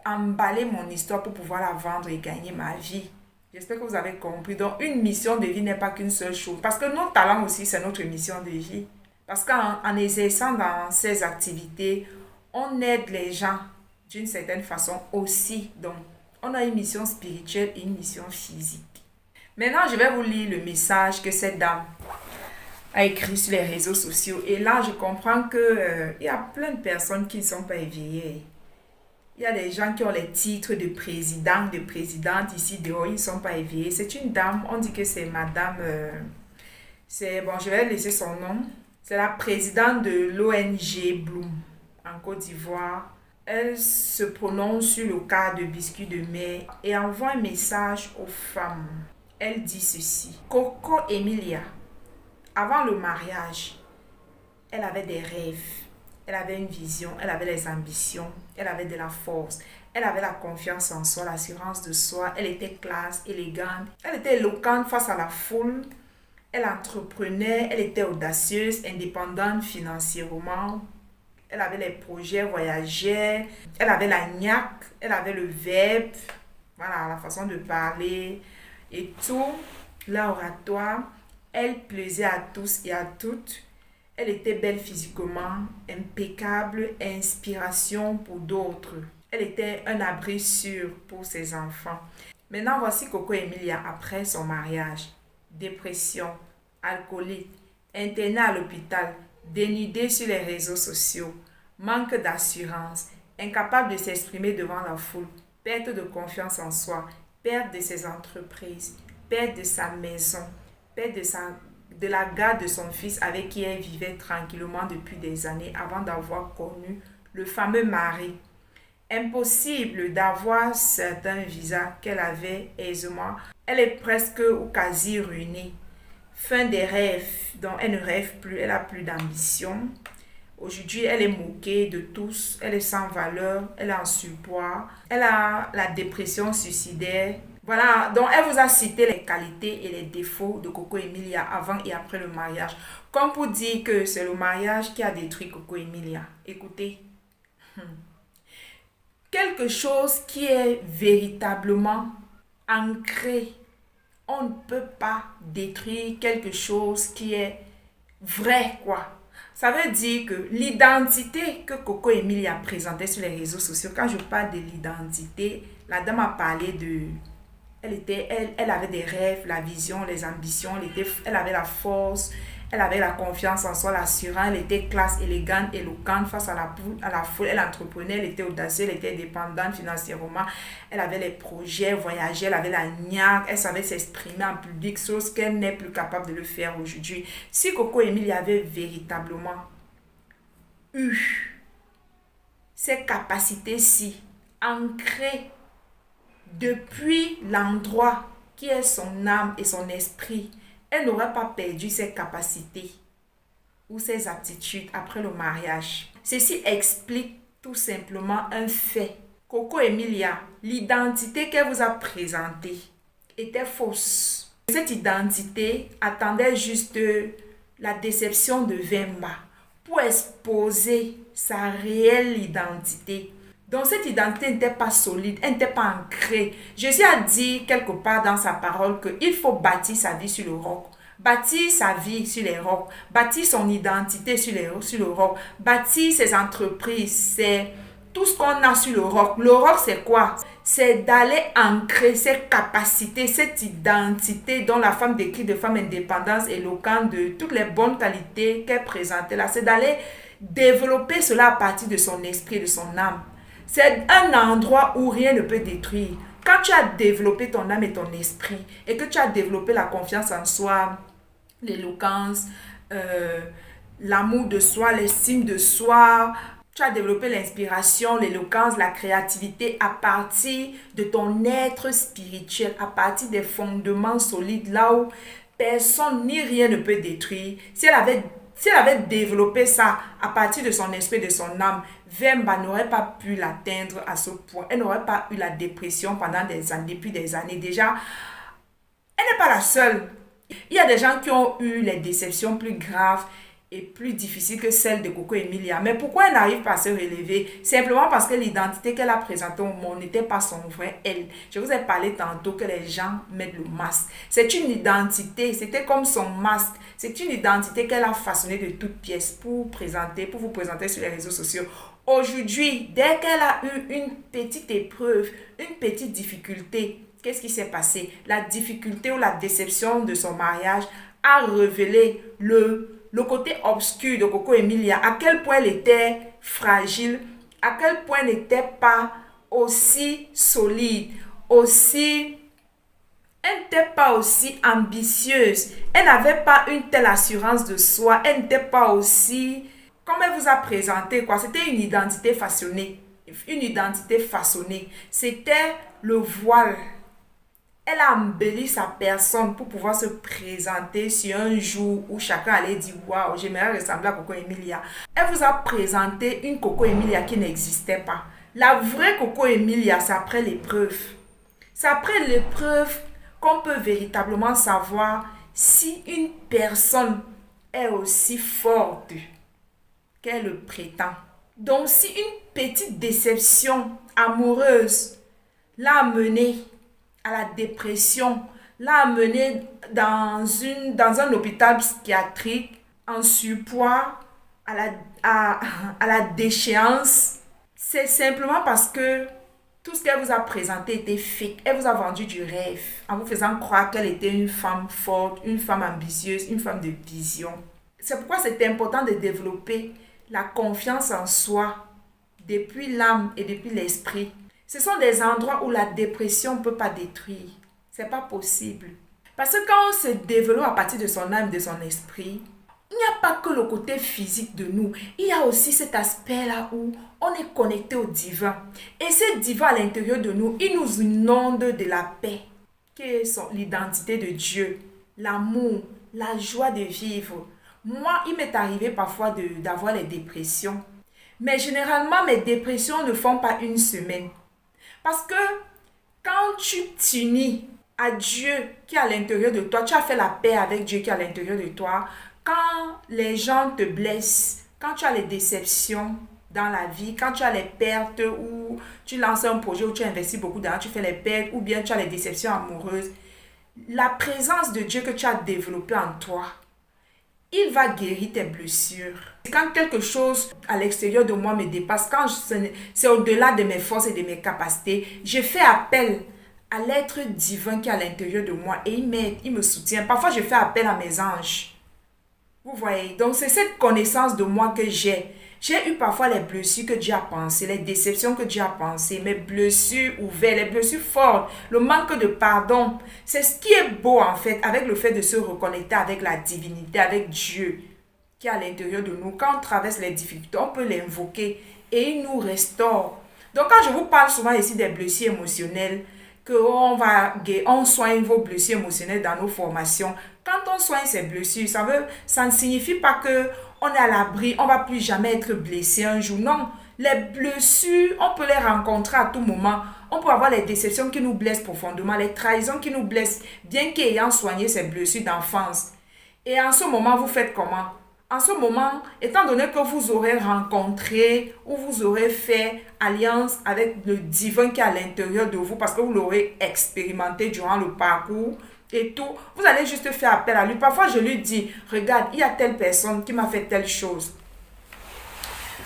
emballer mon histoire pour pouvoir la vendre et gagner ma vie. J'espère que vous avez compris. Donc, une mission de vie n'est pas qu'une seule chose. Parce que nos talents aussi, c'est notre mission de vie. Parce qu'en exerçant dans ces activités, on aide les gens d'une certaine façon aussi. Donc, on a une mission spirituelle et une mission physique. Maintenant, je vais vous lire le message que cette dame a écrit sur les réseaux sociaux. Et là, je comprends qu'il y a plein de personnes qui ne sont pas éveillées. Il y a des gens qui ont les titres de président, de présidente ici dehors, ils ne sont pas éveillés. C'est une dame, on dit que c'est madame, je vais laisser son nom. C'est la présidente de l'ONG Bloom en Côte d'Ivoire. Elle se prononce sur le cas de biscuits de mer et envoie un message aux femmes. Elle dit ceci. Coco Emilia, avant le mariage, elle avait des rêves. Elle avait une vision, elle avait des ambitions, elle avait de la force, elle avait la confiance en soi, l'assurance de soi, elle était classe, élégante, elle était éloquente face à la foule, elle entreprenait, elle était audacieuse, indépendante financièrement, elle avait les projets, voyageait, elle avait la niaque, elle avait le verbe, voilà, la façon de parler et tout, l'oratoire, elle plaisait à tous et à toutes. Elle était belle physiquement, impeccable, inspiration pour d'autres. Elle était un abri sûr pour ses enfants. Maintenant, voici Coco Emilia après son mariage. Dépression, alcoolique, internée à l'hôpital, dénudée sur les réseaux sociaux, manque d'assurance, incapable de s'exprimer devant la foule, perte de confiance en soi, perte de ses entreprises, perte de sa maison, perte de la garde de son fils avec qui elle vivait tranquillement depuis des années avant d'avoir connu le fameux mari. Impossible d'avoir certains visas qu'elle avait aisément Elle est presque ou quasi ruinée. Fin des rêves, donc elle ne rêve plus, elle n'a plus d'ambition. Aujourd'hui, elle est moquée de tous, elle est sans valeur, elle est en surpoids, elle a la dépression suicidaire. Voilà, donc elle vous a cité les qualités et les défauts de Coco Emilia avant et après le mariage. Comme pour dire que c'est le mariage qui a détruit Coco Emilia. Écoutez, quelque chose qui est véritablement ancré. On ne peut pas détruire quelque chose qui est vrai, quoi. Ça veut dire que l'identité que Coco Emilia a présentée sur les réseaux sociaux, quand je parle de l'identité, la dame a parlé de... Elle avait des rêves, la vision, les ambitions, elle avait la force, elle avait la confiance en soi, l'assurance, elle était classe, élégante, éloquente face à la foule, elle entreprenait, elle était audacieuse, elle était dépendante financièrement, elle avait les projets, voyageait, elle avait la niaque, elle savait s'exprimer en public, chose qu'elle n'est plus capable de le faire aujourd'hui. Si Coco Emilia avait véritablement eu ces capacités-ci ancrées depuis l'endroit qui est son âme et son esprit, elle n'aurait pas perdu ses capacités ou ses aptitudes après le mariage. Ceci explique tout simplement un fait. Coco Emilia, l'identité qu'elle vous a présentée était fausse. Cette identité attendait juste la déception de Vemba pour exposer sa réelle identité. Donc cette identité n'était pas solide, elle n'était pas ancrée. Jésus a dit quelque part dans sa parole qu'il faut bâtir sa vie sur le roc. Bâtir sa vie sur les rocs. Bâtir son identité sur le roc. Bâtir ses entreprises, c'est tout ce qu'on a sur le roc. Le roc, c'est quoi? C'est d'aller ancrer ses capacités, cette identité dont la femme décrit de femme indépendante, éloquente, de toutes les bonnes qualités qu'elle présentait là. C'est d'aller développer cela à partir de son esprit, de son âme. C'est un endroit où rien ne peut détruire. Quand tu as développé ton âme et ton esprit et que tu as développé la confiance en soi, l'éloquence, l'amour de soi, l'estime de soi, tu as développé l'inspiration, l'éloquence, la créativité à partir de ton être spirituel, à partir des fondements solides, là où personne ni rien ne peut détruire. Si elle avait développé ça à partir de son esprit, de son âme, Vemba n'aurait pas pu l'atteindre à ce point. Elle n'aurait pas eu la dépression pendant des années, depuis des années. Déjà, elle n'est pas la seule. Il y a des gens qui ont eu les déceptions plus graves et plus difficiles que celle de Coco Emilia. Mais pourquoi elle n'arrive pas à se relever? Simplement parce que l'identité qu'elle a présentée au monde n'était pas son vrai elle. Je vous ai parlé tantôt que les gens mettent le masque. C'est une identité, c'était comme son masque. C'est une identité qu'elle a façonnée de toutes pièces pour vous présenter sur les réseaux sociaux. Aujourd'hui, dès qu'elle a eu une petite épreuve, une petite difficulté, qu'est-ce qui s'est passé? La difficulté ou la déception de son mariage a révélé le côté obscur de Coco Emilia, à quel point elle était fragile, à quel point elle n'était pas aussi solide, elle n'était pas aussi ambitieuse, elle n'avait pas une telle assurance de soi, elle n'était pas aussi, comme elle vous a présenté, quoi. C'était une identité façonnée, c'était le voile. Elle a embelli sa personne pour pouvoir se présenter sur un jour où chacun allait dire « Waouh, j'aimerais ressembler à Coco Emilia ». Elle vous a présenté une Coco Emilia qui n'existait pas. La vraie Coco Emilia, c'est après l'épreuve. C'est après l'épreuve qu'on peut véritablement savoir si une personne est aussi forte qu'elle le prétend. Donc, si une petite déception amoureuse l'a amenée à la dépression, l'a amené dans un hôpital psychiatrique, en surpoids, à la déchéance, c'est simplement parce que tout ce qu'elle vous a présenté était fake. Elle vous a vendu du rêve en vous faisant croire qu'elle était une femme forte, une femme ambitieuse, une femme de vision. C'est pourquoi c'est important de développer la confiance en soi depuis l'âme et depuis l'esprit. Ce sont des endroits où la dépression ne peut pas détruire. Ce n'est pas possible. Parce que quand on se développe à partir de son âme, de son esprit, il n'y a pas que le côté physique de nous. Il y a aussi cet aspect-là où on est connecté au divin. Et ce divin à l'intérieur de nous, il nous inonde de la paix. qui est l'identité de Dieu, l'amour, la joie de vivre. Moi, il m'est arrivé parfois d'avoir les dépressions. Mais généralement, mes dépressions ne font pas une semaine. Parce que quand tu t'unis à Dieu qui est à l'intérieur de toi, tu as fait la paix avec Dieu qui est à l'intérieur de toi, quand les gens te blessent, quand tu as les déceptions dans la vie, quand tu as les pertes ou tu lances un projet où tu investis beaucoup d'argent, tu fais les pertes ou bien tu as les déceptions amoureuses, la présence de Dieu que tu as développée en toi, il va guérir tes blessures. Quand quelque chose à l'extérieur de moi me dépasse, quand c'est au-delà de mes forces et de mes capacités, je fais appel à l'être divin qui est à l'intérieur de moi et il m'aide, il me soutient. Parfois, je fais appel à mes anges. Vous voyez, donc c'est cette connaissance de moi que j'ai. J'ai eu parfois les blessures que Dieu a pensées, les déceptions que Dieu a pensées, mes blessures ouvertes, les blessures fortes, le manque de pardon. C'est ce qui est beau en fait avec le fait de se reconnecter avec la divinité, avec Dieu qui est à l'intérieur de nous. Quand on traverse les difficultés, on peut l'invoquer et il nous restaure. Donc quand je vous parle souvent ici des blessures émotionnelles, on soigne vos blessures émotionnelles dans nos formations. Quand on soigne ces blessures, ça ne signifie pas que on est à l'abri, on va plus jamais être blessé un jour. Non, les blessures, on peut les rencontrer à tout moment. On peut avoir les déceptions qui nous blessent profondément, les trahisons qui nous blessent, bien qu'ayant soigné ces blessures d'enfance. Et en ce moment, vous faites comment? En ce moment, étant donné que vous aurez rencontré ou vous aurez fait alliance avec le divin qui est à l'intérieur de vous parce que vous l'aurez expérimenté durant le parcours et tout, vous allez juste faire appel à lui. Parfois, je lui dis, regarde, il y a telle personne qui m'a fait telle chose.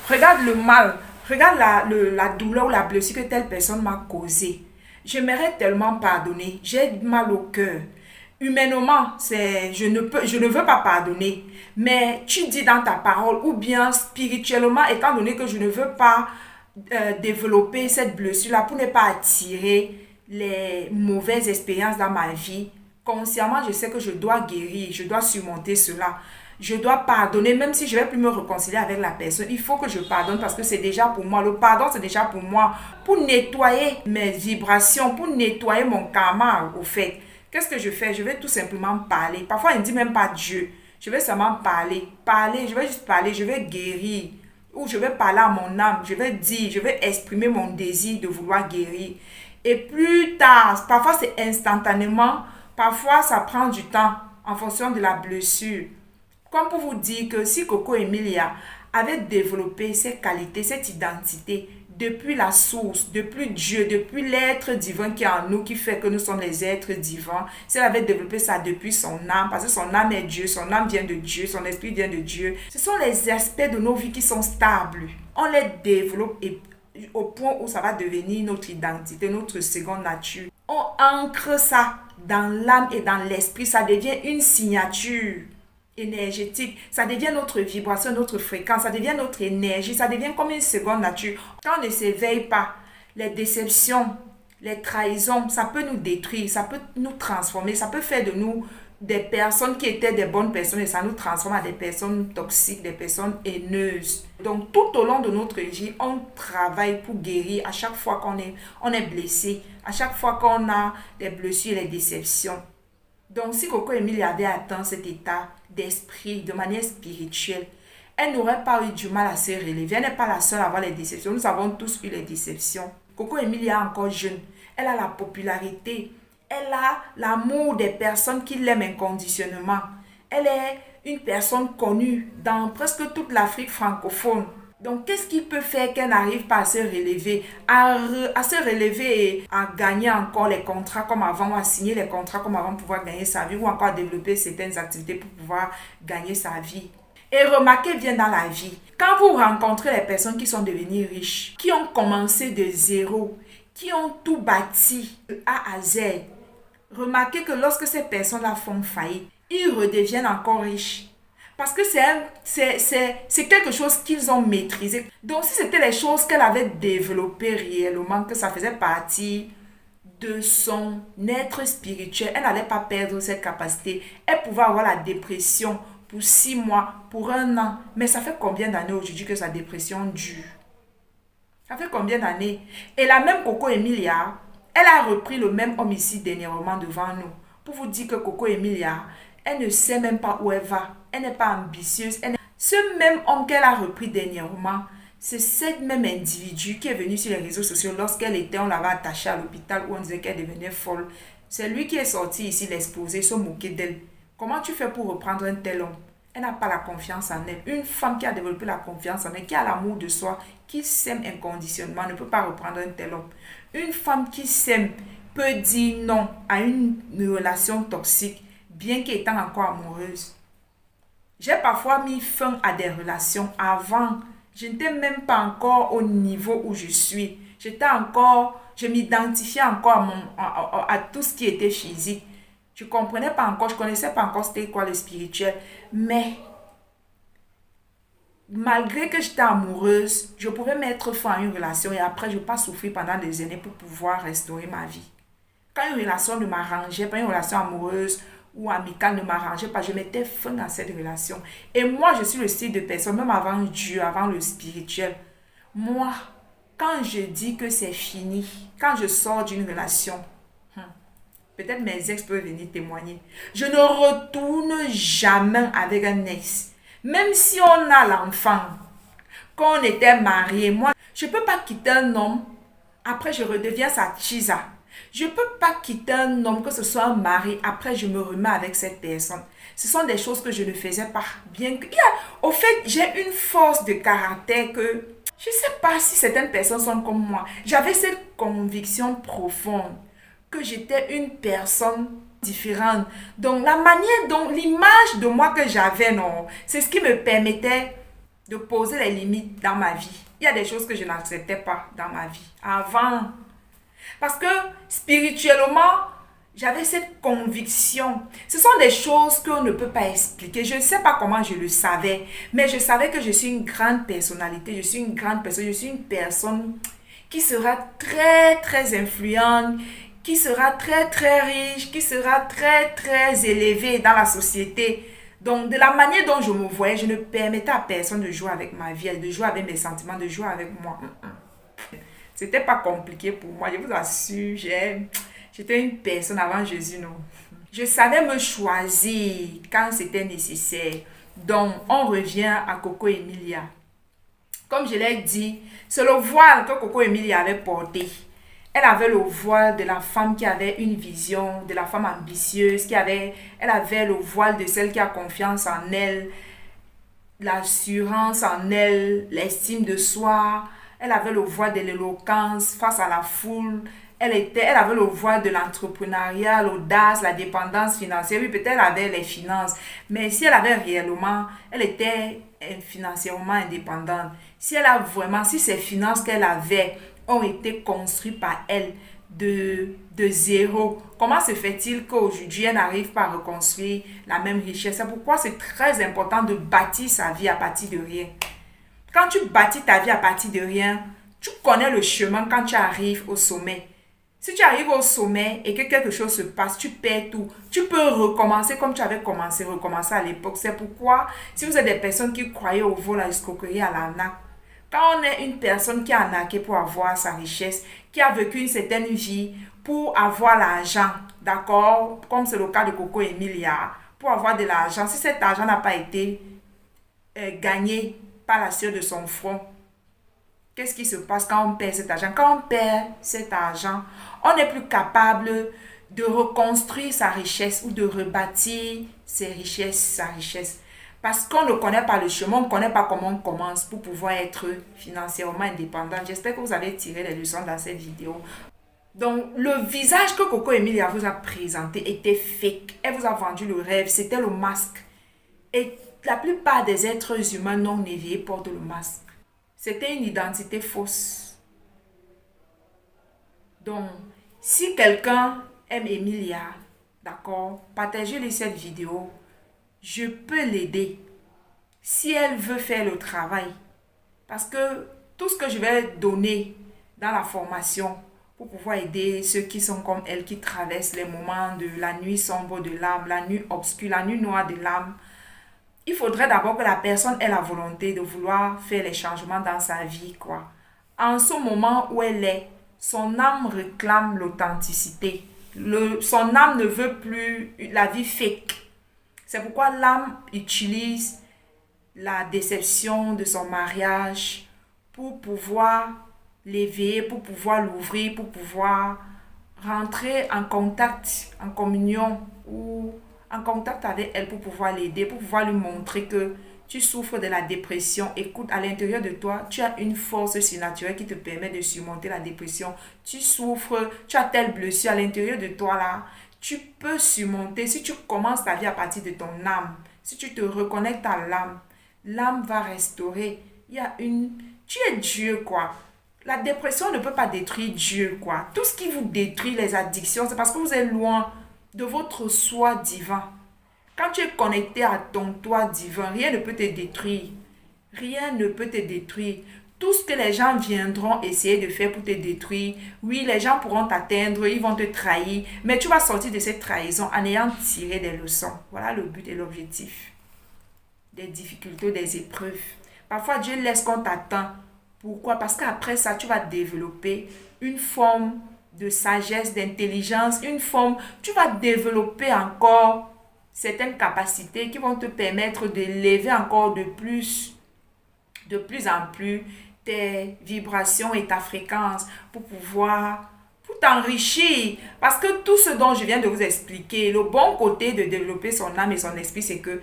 Regarde le mal, regarde la douleur ou la blessure que telle personne m'a causée. J'aimerais tellement pardonner, j'ai mal au cœur. Humainement, je ne veux pas pardonner. Mais tu dis dans ta parole ou bien spirituellement, étant donné que je ne veux pas développer cette blessure-là pour ne pas attirer les mauvaises expériences dans ma vie, consciemment, je sais que je dois guérir, je dois surmonter cela. Je dois pardonner, même si je ne vais plus me réconcilier avec la personne. Il faut que je pardonne parce que c'est déjà pour moi. Le pardon, c'est déjà pour moi. Pour nettoyer mes vibrations, pour nettoyer mon karma, au fait. Qu'est-ce que je fais? Je vais tout simplement parler. Parfois, il ne dit même pas Dieu. Je vais seulement parler. Parler, je vais juste parler, je vais guérir. Ou je vais parler à mon âme. Je vais dire, je vais exprimer mon désir de vouloir guérir. Et plus tard, parfois c'est instantanément, parfois ça prend du temps en fonction de la blessure. Comme pour vous dire que si Coco Emilia avait développé ses qualités, cette identité, depuis la source, depuis Dieu, depuis l'être divin qui est en nous, qui fait que nous sommes les êtres divins, si elle avait développé ça depuis son âme, parce que son âme est Dieu, son âme vient de Dieu, son esprit vient de Dieu, ce sont les aspects de nos vies qui sont stables. On les développe et au point où ça va devenir notre identité, notre seconde nature. On ancre ça dans l'âme et dans l'esprit, ça devient une signature énergétique, ça devient notre vibration, notre fréquence, ça devient notre énergie, ça devient comme une seconde nature. Quand on ne s'éveille pas, les déceptions, les trahisons, ça peut nous détruire, ça peut nous transformer, ça peut faire de nous des personnes qui étaient des bonnes personnes et ça nous transforme à des personnes toxiques, des personnes haineuses. Donc tout au long de notre vie, on travaille pour guérir à chaque fois qu'on est blessé, à chaque fois qu'on a des blessures et des déceptions. Donc, si Coco Emilia avait atteint cet état d'esprit de manière spirituelle, elle n'aurait pas eu du mal à se relever. Elle n'est pas la seule à avoir les déceptions. Nous avons tous eu les déceptions. Coco Emilia est encore jeune. Elle a la popularité. Elle a l'amour des personnes qui l'aiment inconditionnellement. Elle est une personne connue dans presque toute l'Afrique francophone. Donc, qu'est-ce qui peut faire qu'elle n'arrive pas à se relever, à se relever et à gagner encore les contrats comme avant, ou à signer les contrats comme avant pour pouvoir gagner sa vie, ou encore à développer certaines activités pour pouvoir gagner sa vie? Et remarquez bien dans la vie, quand vous rencontrez les personnes qui sont devenues riches, qui ont commencé de zéro, qui ont tout bâti de A à Z, remarquez que lorsque ces personnes-là font faillite, ils redeviennent encore riches. Parce que c'est quelque chose qu'ils ont maîtrisé. Donc, si c'était les choses qu'elle avait développées réellement, que ça faisait partie de son être spirituel, elle n'allait pas perdre cette capacité. Elle pouvait avoir la dépression pour 6 mois, pour 1 an. Mais ça fait combien d'années aujourd'hui que sa dépression dure? Ça fait combien d'années? Et la même Coco Emilia, Elle a repris le même homme ici dernièrement devant nous. Pour vous dire que Coco Emilia, elle ne sait même pas où elle va. Elle n'est pas ambitieuse. Ce même homme qu'elle a repris dernièrement, c'est cet même individu qui est venu sur les réseaux sociaux lorsqu'elle était, on l'avait attachée à l'hôpital où on disait qu'elle devenait folle. C'est lui qui est sorti ici l'exposer, se moquer d'elle. Comment tu fais pour reprendre un tel homme? Elle n'a pas la confiance en elle. Une femme qui a développé la confiance en elle, qui a l'amour de soi, qui s'aime inconditionnellement, ne peut pas reprendre un tel homme. Une femme qui s'aime peut dire non à une relation toxique, bien qu'étant encore amoureuse. J'ai parfois mis fin à des relations avant. Je n'étais même pas encore au niveau où je suis. Je m'identifiais encore à tout ce qui était physique. Je ne comprenais pas encore, je ne connaissais pas encore c'était quoi le spirituel. Mais malgré que j'étais amoureuse, je pouvais mettre fin à une relation et après je ne pas souffrir pendant des années pour pouvoir restaurer ma vie. Quand une relation ne m'arrangeait pas, une relation amoureuse ou amicale ne m'arrangeait pas, je mettais fin à cette relation. Et moi, je suis le style de personne, même avant Dieu, avant le spirituel. Moi, quand je dis que c'est fini, quand je sors d'une relation, peut-être mes ex peuvent venir témoigner, je ne retourne jamais avec un ex. Même si on a l'enfant, quand on était mariés, moi, je ne peux pas quitter un homme, après je redeviens sa chisa. Je ne peux pas quitter un homme, que ce soit un mari, après je me remets avec cette personne. Ce sont des choses que je ne faisais pas. Bien que, au fait, j'ai une force de caractère que je ne sais pas si certaines personnes sont comme moi. J'avais cette conviction profonde que j'étais une personne différente. Donc, la manière dont, l'image de moi que j'avais, non, c'est ce qui me permettait de poser les limites dans ma vie. Il y a des choses que je n'acceptais pas dans ma vie. Avant, parce que spirituellement, j'avais cette conviction. Ce sont des choses qu'on ne peut pas expliquer. Je ne sais pas comment je le savais, mais je savais que je suis une grande personnalité. Je suis une grande personne. Je suis une personne qui sera très, très influente, qui sera très, très riche, qui sera très, très élevée dans la société. Donc, de la manière dont je me voyais, je ne permettais à personne de jouer avec ma vie, de jouer avec mes sentiments, de jouer avec moi. C'était pas compliqué pour moi, je vous assure. J'étais une personne avant Jésus, non. Je savais me choisir quand c'était nécessaire. Donc, on revient à Coco Emilia. Comme je l'ai dit, c'est le voile que Coco Emilia avait porté. Elle avait le voile de la femme qui avait une vision, de la femme ambitieuse, elle avait le voile de celle qui a confiance en elle, l'assurance en elle, l'estime de soi. Elle avait le voile de l'éloquence face à la foule. Elle avait le voile de l'entrepreneuriat, l'audace, la dépendance financière. Oui, peut-être elle avait les finances, mais si elle avait réellement, elle était financièrement indépendante. Si ces finances qu'elle avait ont été construites par elle de zéro, comment se fait-il qu'aujourd'hui elle n'arrive pas à reconstruire la même richesse? C'est pourquoi c'est très important de bâtir sa vie à partir de rien. Quand tu bâtis ta vie à partir de rien, tu connais le chemin quand tu arrives au sommet. Si tu arrives au sommet et que quelque chose se passe, tu perds tout. Tu peux recommencer comme tu avais recommencer à l'époque. C'est pourquoi, si vous êtes des personnes qui croyaient au vol, à l'escroquerie, à l'arnaque, quand on est une personne qui a arnaqué pour avoir sa richesse, qui a vécu une certaine vie pour avoir l'argent, d'accord, comme c'est le cas de Coco Emilia, pour avoir de l'argent, si cet argent n'a pas été gagné par la sueur de son front, qu'est-ce qui se passe quand on perd cet argent? Quand on perd cet argent, on n'est plus capable de reconstruire sa richesse ou de rebâtir ses richesses, sa richesse. Parce qu'on ne connaît pas le chemin, on ne connaît pas comment on commence pour pouvoir être financièrement indépendant. J'espère que vous avez tiré les leçons dans cette vidéo. Donc, le visage que Coco Emilia vous a présenté était fake. Elle vous a vendu le rêve, c'était le masque. Et la plupart des êtres humains non éveillés portent le masque. C'était une identité fausse. Donc, si quelqu'un aime Emilia, d'accord, partagez-lui cette vidéo. Je peux l'aider si elle veut faire le travail. Parce que tout ce que je vais donner dans la formation pour pouvoir aider ceux qui sont comme elle, qui traversent les moments de la nuit sombre de l'âme, la nuit obscure, la nuit noire de l'âme, il faudrait d'abord que la personne ait la volonté de vouloir faire les changements dans sa vie, quoi. En ce moment où elle est, son âme réclame l'authenticité. Son âme ne veut plus la vie fake. C'est pourquoi l'âme utilise la déception de son mariage pour pouvoir l'éveiller, pour pouvoir l'ouvrir, pour pouvoir rentrer en contact, en communion ou en contact avec elle pour pouvoir l'aider, pour pouvoir lui montrer que tu souffres de la dépression. Écoute, à l'intérieur de toi, tu as une force surnaturelle qui te permet de surmonter la dépression. Tu souffres, tu as telle blessure à l'intérieur de toi là. Tu peux surmonter si tu commences ta vie à partir de ton âme. Si tu te reconnectes à l'âme, l'âme va restaurer. Tu es Dieu quoi. La dépression ne peut pas détruire Dieu quoi. Tout ce qui vous détruit, les addictions, c'est parce que vous êtes loin de votre soi divin. Quand tu es connecté à ton toi divin, rien ne peut te détruire. Rien ne peut te détruire. Tout ce que les gens viendront essayer de faire pour te détruire, oui, les gens pourront t'atteindre, ils vont te trahir, mais tu vas sortir de cette trahison en ayant tiré des leçons. Voilà le but et l'objectif. Des difficultés, des épreuves. Parfois, Dieu laisse qu'on t'attend. Pourquoi? Parce qu'après ça, tu vas développer une forme de sagesse, d'intelligence, tu vas développer encore certaines capacités qui vont te permettre d'élever encore de plus en plus tes vibrations et ta fréquence pour t'enrichir. Parce que tout ce dont je viens de vous expliquer, le bon côté de développer son âme et son esprit, c'est que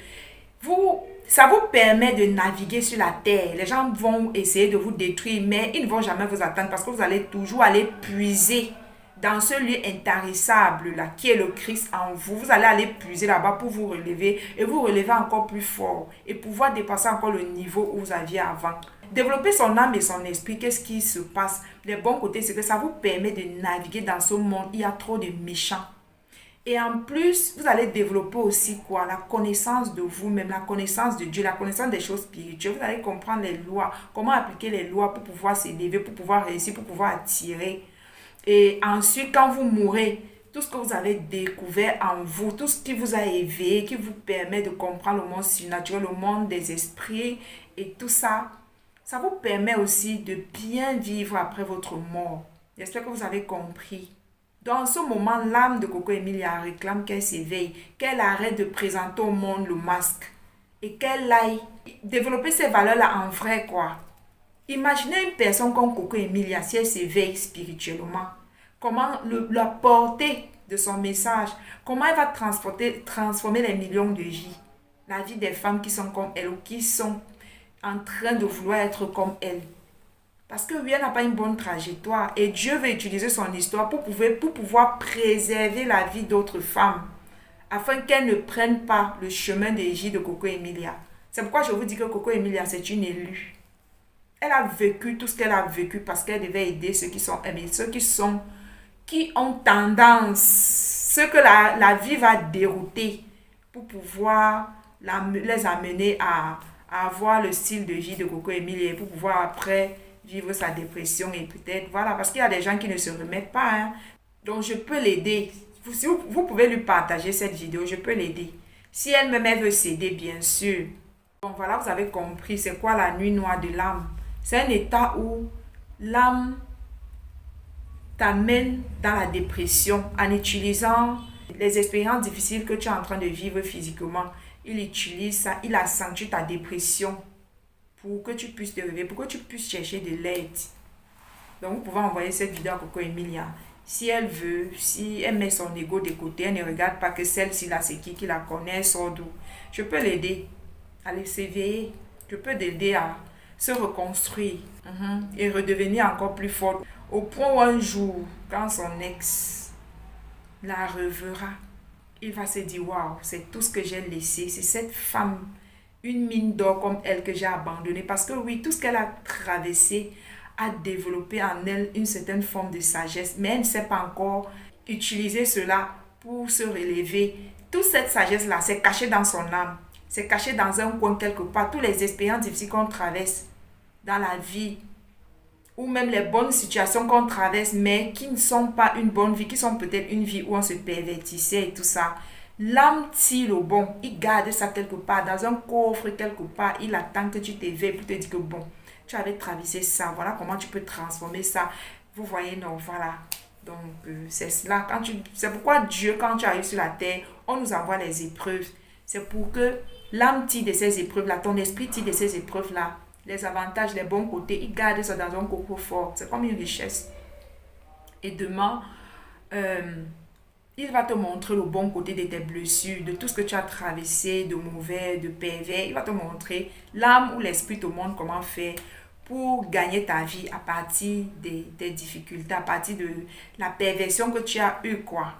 ça vous permet de naviguer sur la terre. Les gens vont essayer de vous détruire, mais ils ne vont jamais vous atteindre parce que vous allez toujours aller puiser dans ce lieu intarissable là, qui est le Christ en vous. Vous allez aller puiser là-bas pour vous relever et vous relever encore plus fort et pouvoir dépasser encore le niveau où vous aviez avant. Développer son âme et son esprit, qu'est-ce qui se passe? Le bon côté, c'est que ça vous permet de naviguer dans ce monde. Il y a trop de méchants. Et en plus, vous allez développer aussi quoi? La connaissance de vous-même, la connaissance de Dieu, la connaissance des choses spirituelles. Vous allez comprendre les lois, comment appliquer les lois pour pouvoir s'élever, pour pouvoir réussir, pour pouvoir attirer. Et ensuite, quand vous mourrez, tout ce que vous avez découvert en vous, tout ce qui vous a éveillé, qui vous permet de comprendre le monde surnaturel, le monde des esprits et tout ça, ça vous permet aussi de bien vivre après votre mort. J'espère que vous avez compris. Dans ce moment, l'âme de Coco Emilia réclame qu'elle s'éveille, qu'elle arrête de présenter au monde le masque et qu'elle aille développer ces valeurs-là en vrai, quoi. Imaginez une personne comme Coco Emilia, si elle s'éveille spirituellement, comment la portée de son message, comment elle va transformer les millions de vies, la vie des femmes qui sont comme elle ou qui sont en train de vouloir être comme elle. Parce que oui, elle n'a pas une bonne trajectoire et Dieu veut utiliser son histoire pour pouvoir préserver la vie d'autres femmes afin qu'elles ne prennent pas le chemin des vies de Coco Emilia. C'est pourquoi je vous dis que Coco Emilia, c'est une élue. Elle a vécu tout ce qu'elle a vécu parce qu'elle devait aider ceux qui sont aimés, qui ont tendance, ceux que la vie va dérouter pour pouvoir les amener à avoir le style de vie de Coco Emilia pour pouvoir après vivre sa dépression et peut-être, voilà, parce qu'il y a des gens qui ne se remettent pas, hein. Donc, je peux l'aider. Si vous pouvez lui partager cette vidéo, je peux l'aider. Si elle-même, elle veut s'aider, bien sûr. Donc, voilà, vous avez compris, c'est quoi la nuit noire de l'âme? C'est un état où l'âme t'amène dans la dépression en utilisant les expériences difficiles que tu es en train de vivre physiquement. Il utilise ça, il accentue ta dépression pour que tu puisses te réveiller, pour que tu puisses chercher de l'aide. Donc, vous pouvez envoyer cette vidéo à Coco Emilia. Si elle veut, si elle met son ego de côté, elle ne regarde pas que celle-ci là, c'est qui la connaît, elle sort d'où. Je peux l'aider à s'éveiller. Je peux l'aider à se reconstruire et redevenir encore plus forte. Au point où un jour, quand son ex la reverra, il va se dire, waouh, c'est tout ce que j'ai laissé. C'est cette femme, une mine d'or comme elle que j'ai abandonnée. Parce que oui, tout ce qu'elle a traversé a développé en elle une certaine forme de sagesse. Mais elle ne sait pas encore utiliser cela pour se relever. Toute cette sagesse-là, c'est caché dans son âme. C'est caché dans un coin quelque part. Toutes les expériences difficiles qu'on traverse dans la vie, ou même les bonnes situations qu'on traverse, mais qui ne sont pas une bonne vie, qui sont peut-être une vie où on se pervertissait et tout ça. L'âme tire le bon, il garde ça quelque part, dans un coffre quelque part, il attend que tu t'éveilles pour te dire que bon, tu avais traversé ça, voilà comment tu peux transformer ça. Vous voyez, donc voilà. Donc, c'est cela. C'est pourquoi Dieu, quand tu arrives sur la terre, on nous envoie les épreuves. C'est pour que l'âme tire de ces épreuves-là, ton esprit tire de ces épreuves-là, les avantages, les bons côtés, il garde ça dans un coffre-fort. C'est comme une richesse. Et demain, il va te montrer le bon côté de tes blessures, de tout ce que tu as traversé, de mauvais, de pervers. Il va te montrer, l'âme ou l'esprit te montre comment faire pour gagner ta vie à partir des difficultés, à partir de la perversion que tu as eue, quoi.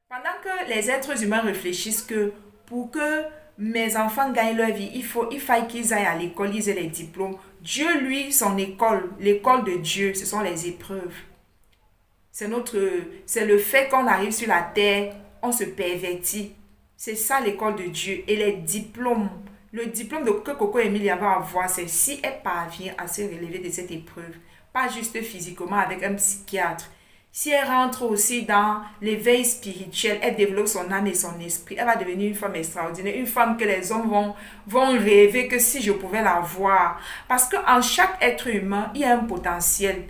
Pendant que les êtres humains réfléchissent que pour que mes enfants gagnent leur vie, il faille qu'ils aillent à l'école, ils aient les diplômes. Dieu, lui, son école, l'école de Dieu, ce sont les épreuves. C'est le fait qu'on arrive sur la terre, on se pervertit. C'est ça l'école de Dieu. Et les diplômes, le diplôme que Coco Emilia va avoir, c'est si elle parvient à se relever de cette épreuve. Pas juste physiquement avec un psychiatre. Si elle rentre aussi dans l'éveil spirituel, elle développe son âme et son esprit, elle va devenir une femme extraordinaire, une femme que les hommes vont rêver que si je pouvais la voir. Parce qu'en chaque être humain, il y a un potentiel.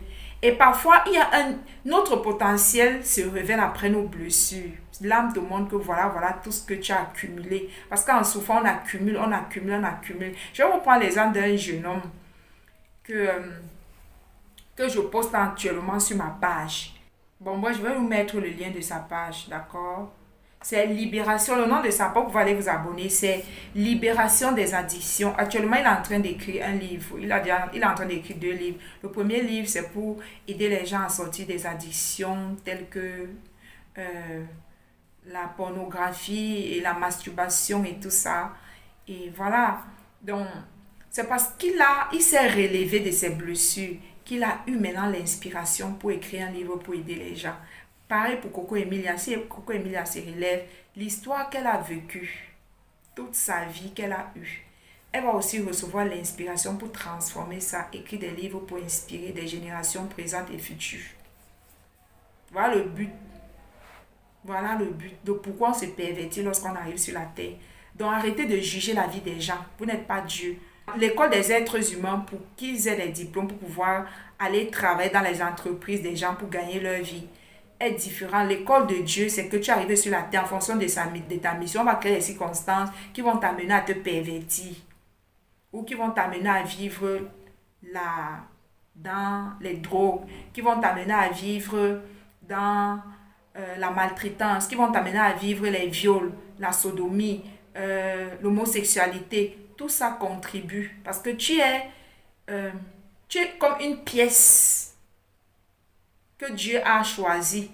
Et parfois, il y a un autre potentiel se révèle après nos blessures. L'âme te montre que voilà tout ce que tu as accumulé. Parce qu'en souffrant, on accumule, on accumule, on accumule. Je vais reprendre l'exemple d'un jeune homme que, que je poste actuellement sur ma page. Bon, moi, je vais vous mettre le lien de sa page, d'accord? C'est Libération. Le nom de sa page, vous allez vous abonner. C'est Libération des addictions. Actuellement, il est en train d'écrire un livre. Il est en train d'écrire 2 livres. Le premier livre, c'est pour aider les gens à sortir des addictions telles que la pornographie et la masturbation et tout ça. Et voilà. Donc, c'est parce il s'est relevé de ses blessures qu'il a eu maintenant l'inspiration pour écrire un livre pour aider les gens. Pareil pour Coco Emilia. Si Coco Emilia se relève, l'histoire qu'elle a vécue, toute sa vie qu'elle a eue, elle va aussi recevoir l'inspiration pour transformer ça, écrire des livres pour inspirer des générations présentes et futures. Voilà le but. Voilà le but de pourquoi on se pervertit lorsqu'on arrive sur la terre. Donc arrêtez de juger la vie des gens. Vous n'êtes pas Dieu. L'école des êtres humains, pour qu'ils aient des diplômes, pour pouvoir aller travailler dans les entreprises des gens pour gagner leur vie, est différent. L'école de Dieu, c'est que tu arrives sur la terre en fonction de ta mission. On va créer des circonstances qui vont t'amener à te pervertir ou qui vont t'amener à vivre dans les drogues, qui vont t'amener à vivre dans la maltraitance, qui vont t'amener à vivre les viols, la sodomie, l'homosexualité. Tout ça contribue parce que tu es comme une pièce que Dieu a choisie.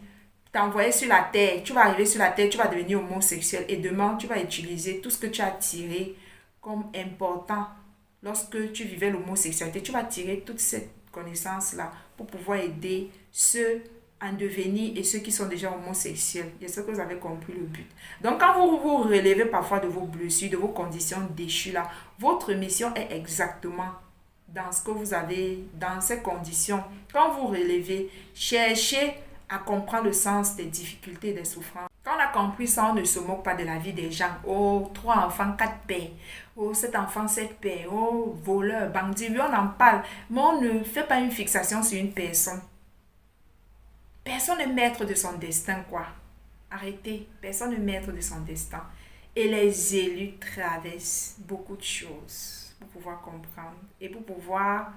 T'as envoyé sur la terre, tu vas arriver sur la terre, tu vas devenir homosexuel et demain tu vas utiliser tout ce que tu as tiré comme important lorsque tu vivais l'homosexualité. Tu vas tirer toute cette connaissance-là pour pouvoir aider ceux en devenir et ceux qui sont déjà homosexuels. J'espère que vous avez compris le but. Donc, quand vous vous relevez parfois de vos blessures, de vos conditions déchues là, votre mission est exactement dans ce que vous avez, dans ces conditions. Quand vous relevez, cherchez à comprendre le sens des difficultés et des souffrances. Quand on a compris ça, on ne se moque pas de la vie des gens. Oh, 3 enfants, 4 pères. Oh, 7 enfants, 7 pères. Oh, voleur, bandit. Oui, on en parle. Mais on ne fait pas une fixation sur une personne. Personne n'est maître de son destin, quoi. Arrêtez. Personne n'est maître de son destin. Et les élus traversent beaucoup de choses pour pouvoir comprendre et pour pouvoir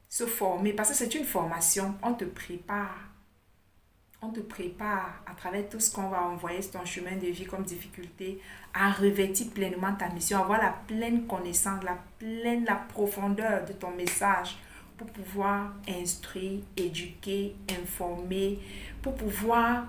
se former. Parce que c'est une formation. On te prépare. On te prépare à travers tout ce qu'on va envoyer sur ton chemin de vie comme difficulté à revêtir pleinement ta mission, avoir la pleine connaissance, la profondeur de ton message pour pouvoir instruire, éduquer, informer, pour pouvoir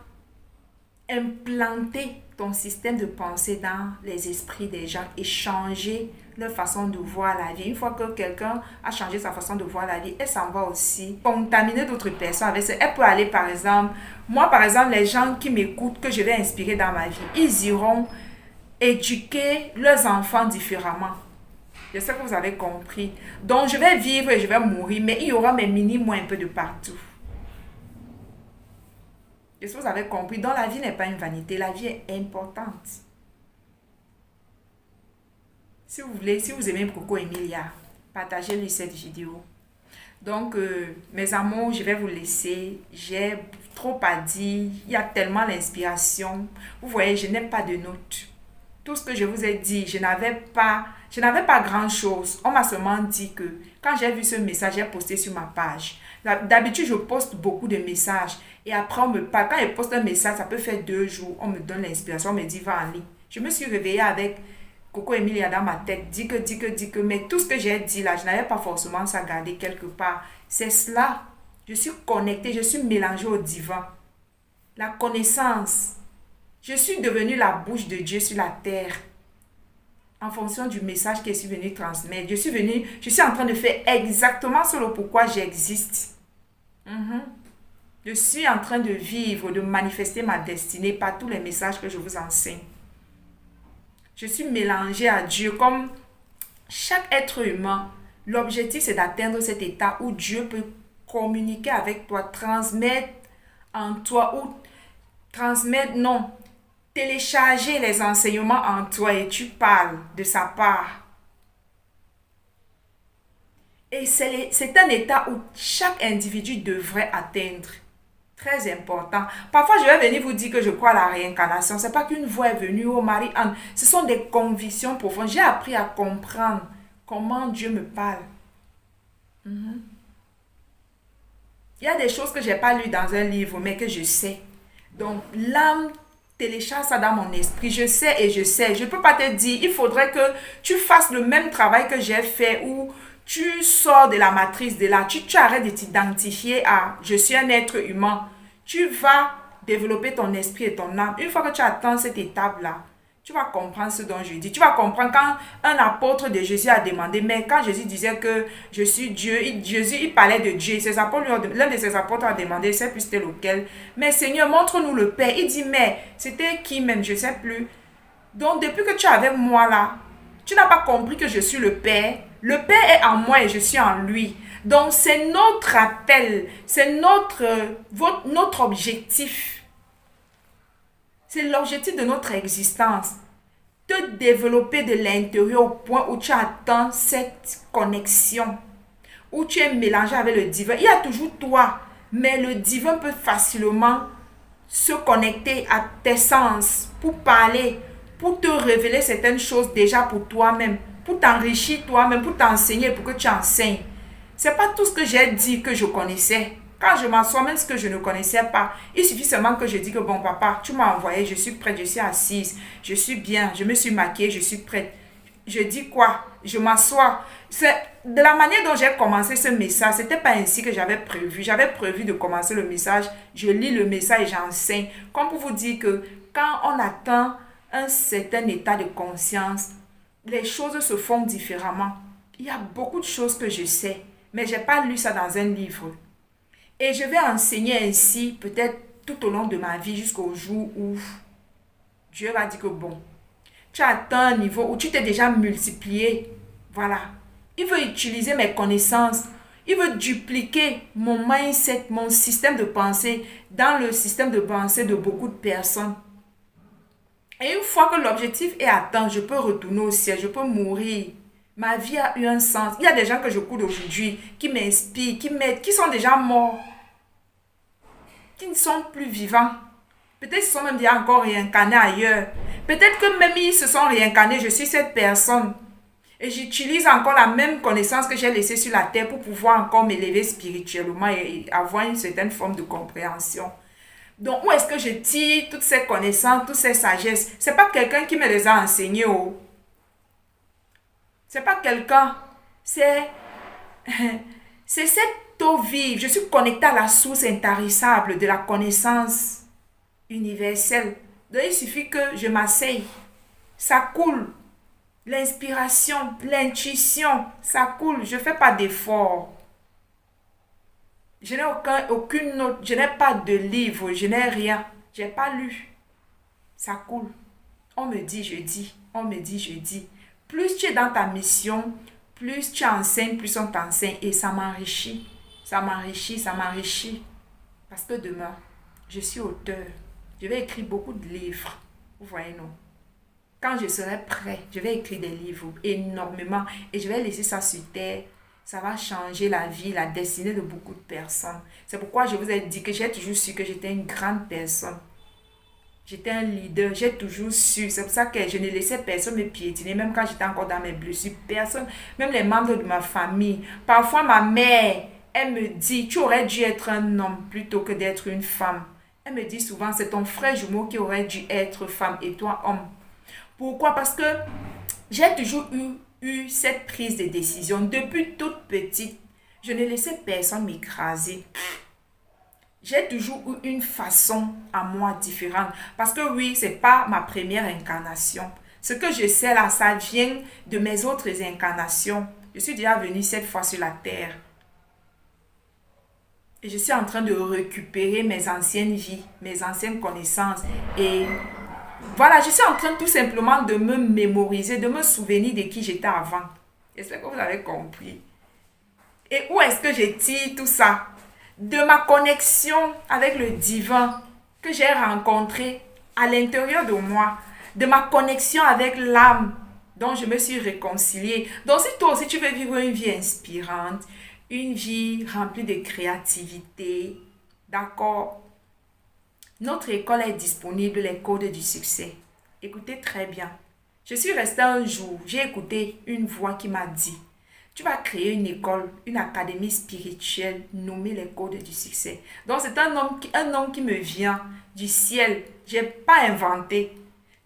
implanter ton système de pensée dans les esprits des gens et changer leur façon de voir la vie. Une fois que quelqu'un a changé sa façon de voir la vie, elle s'en va aussi contaminer d'autres personnes avec ça. Elle peut aller par exemple, les gens qui m'écoutent, que je vais inspirer dans ma vie, ils iront éduquer leurs enfants différemment. J'espère que vous avez compris. Donc je vais vivre et je vais mourir, mais il y aura mes mini-moi un peu de partout. J'espère que vous avez compris. Donc la vie n'est pas une vanité, la vie est importante. Si vous aimez Coco Emilia, partagez-lui cette vidéo. Donc, mes amours, je vais vous laisser. J'ai trop à dire. Il y a tellement l'inspiration. Vous voyez, je n'ai pas de notes. Tout ce que je vous ai dit, je n'avais pas grand-chose. On m'a seulement dit que quand j'ai vu ce message, j'ai posté sur ma page. D'habitude, je poste beaucoup de messages. Et après, on me parle. Quand je poste un message, ça peut faire 2 jours. On me donne l'inspiration, on me dit, va en ligne. Je me suis réveillée avec Coco Emilia dans ma tête. Dit que. Mais tout ce que j'ai dit là, je n'avais pas forcément ça gardé quelque part. C'est cela. Je suis connectée, je suis mélangée au divin. La connaissance. Je suis devenue la bouche de Dieu sur la terre en fonction du message que je suis venue transmettre. Je suis en train de faire exactement ce pourquoi j'existe. Mhm. Je suis en train de vivre, de manifester ma destinée par tous les messages que je vous enseigne. Je suis mélangée à Dieu comme chaque être humain. L'objectif, c'est d'atteindre cet état où Dieu peut communiquer avec toi, transmettre en toi ou transmettre, non, télécharger les enseignements en toi et tu parles de sa part. Et c'est un état où chaque individu devrait atteindre. Très important. Parfois, je vais venir vous dire que je crois à la réincarnation. Ce n'est pas qu'une voix est venue, oh Marie-Anne. Ce sont des convictions profondes. J'ai appris à comprendre comment Dieu me parle. Mhm. Il y a des choses que je n'ai pas lues dans un livre, mais que je sais. Donc, l'âme télécharge ça dans mon esprit. Je sais et je sais. Je ne peux pas te dire, il faudrait que tu fasses le même travail que j'ai fait ou tu sors de la matrice de là. Tu arrêtes de t'identifier à je suis un être humain. Tu vas développer ton esprit et ton âme. Une fois que tu atteins cette étape-là, tu vas comprendre ce dont je dis. Tu vas comprendre quand un apôtre de Jésus a demandé, mais quand Jésus disait que je suis Dieu, Jésus, il parlait de Dieu. L'un de ses apôtres a demandé, je ne sais plus c'était lequel, mais Seigneur, montre-nous le Père. Il dit, mais c'était qui même, je ne sais plus. Donc, depuis que tu es avec moi là, tu n'as pas compris que je suis le Père. Le Père est en moi et je suis en lui. Donc, c'est notre appel, c'est notre objectif. C'est l'objectif de notre existence. Te développer de l'intérieur au point où tu attends cette connexion, où tu es mélangé avec le divin. Il y a toujours toi, mais le divin peut facilement se connecter à tes sens pour parler, pour te révéler certaines choses déjà pour toi-même, pour t'enrichir toi-même, pour t'enseigner, pour que tu enseignes. C'est pas tout ce que j'ai dit que je connaissais. Quand je m'assois, même ce que je ne connaissais pas, il suffit seulement que je dise que bon papa, tu m'as envoyé, je suis prête, je suis assise, je suis bien, je me suis maquillée, je suis prête. Je dis quoi? Je m'assois. C'est de la manière dont j'ai commencé ce message, c'était pas ainsi que j'avais prévu. J'avais prévu de commencer le message, je lis le message et j'enseigne. Comme pour vous dire que quand on atteint un certain état de conscience, les choses se font différemment. Il y a beaucoup de choses que je sais, mais je n'ai pas lu ça dans un livre. Et je vais enseigner ainsi peut-être tout au long de ma vie jusqu'au jour où Dieu va dire que bon, tu as atteint un niveau où tu t'es déjà multiplié. Voilà. Il veut utiliser mes connaissances. Il veut dupliquer mon mindset, mon système de pensée dans le système de pensée de beaucoup de personnes. Et une fois que l'objectif est atteint, je peux retourner au ciel, je peux mourir. Ma vie a eu un sens. Il y a des gens que je cours aujourd'hui, qui m'inspirent, qui m'aident, qui sont déjà morts, qui ne sont plus vivants. Peut-être qu'ils sont même déjà encore réincarnés ailleurs. Peut-être que même ils se sont réincarnés, je suis cette personne. Et j'utilise encore la même connaissance que j'ai laissée sur la terre pour pouvoir encore m'élever spirituellement et avoir une certaine forme de compréhension. Donc, où est-ce que je tire toutes ces connaissances, toutes ces sagesses? Ce n'est pas quelqu'un qui me les a enseignées. Oh. C'est pas quelqu'un. C'est cette eau vive. Je suis connectée à la source intarissable de la connaissance universelle. Donc, il suffit que je m'asseye. Ça coule. L'inspiration, l'intuition, ça coule. Je ne fais pas d'effort. Je n'ai aucune note. Je n'ai pas de livre. Je n'ai rien. Je n'ai pas lu. Ça coule. On me dit, je dis. On me dit, je dis. Plus tu es dans ta mission, plus tu enseignes, plus on t'enseigne. Et ça m'enrichit. Ça m'enrichit, ça m'enrichit. Parce que demain, je suis auteur. Je vais écrire beaucoup de livres. Vous voyez, non? Quand je serai prêt, je vais écrire des livres énormément. Et je vais laisser ça sur terre. ça va changer la vie, la destinée de beaucoup de personnes. C'est pourquoi je vous ai dit que j'ai toujours su que j'étais une grande personne. J'étais un leader, j'ai toujours su. C'est pour ça que je ne laissais personne me piétiner, même quand j'étais encore dans mes blessures. Personne, même les membres de ma famille. Parfois, ma mère, elle me dit, tu aurais dû être un homme plutôt que d'être une femme. Elle me dit souvent, c'est ton frère jumeau qui aurait dû être femme et toi homme. Pourquoi? Parce que j'ai toujours eu cette prise de décision. Depuis toute petite, je ne laissais personne m'écraser. J'ai toujours eu une façon à moi différente. Parce que oui, c'est pas ma première incarnation. Ce que je sais là, ça vient de mes autres incarnations. Je suis déjà venue cette fois sur la terre. Et je suis en train de récupérer mes anciennes vies, mes anciennes connaissances. Et voilà, je suis en train tout simplement de me mémoriser, de me souvenir de qui j'étais avant. J'espère que vous avez compris. Et où est-ce que je tire tout ça? De ma connexion avec le divin que j'ai rencontré à l'intérieur de moi. De ma connexion avec l'âme dont je me suis réconciliée. Donc si toi aussi tu veux vivre une vie inspirante, une vie remplie de créativité, d'accord? Notre école est disponible, les codes du succès. Écoutez très bien. Je suis restée un jour, j'ai écouté une voix qui m'a dit, tu vas créer une école, une académie spirituelle nommée les codes du succès. Donc c'est un nom qui me vient du ciel. Je n'ai pas inventé.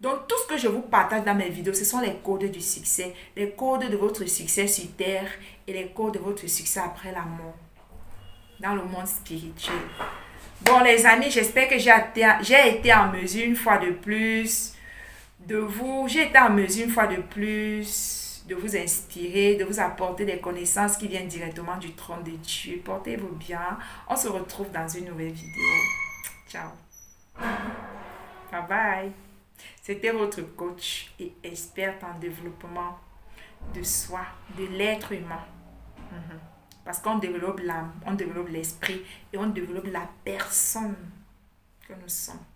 Donc tout ce que je vous partage dans mes vidéos, ce sont les codes du succès. Les codes de votre succès sur terre et les codes de votre succès après la mort. Dans le monde spirituel. Bon les amis, j'espère que j'ai été en mesure une fois de plus j'ai été en mesure une fois de plus de vous inspirer, de vous apporter des connaissances qui viennent directement du trône de Dieu. Portez-vous bien. On se retrouve dans une nouvelle vidéo. Ciao. Bye bye. C'était votre coach et experte en développement de soi, de l'être humain. Parce qu'on développe l'âme, on développe l'esprit et on développe la personne que nous sommes.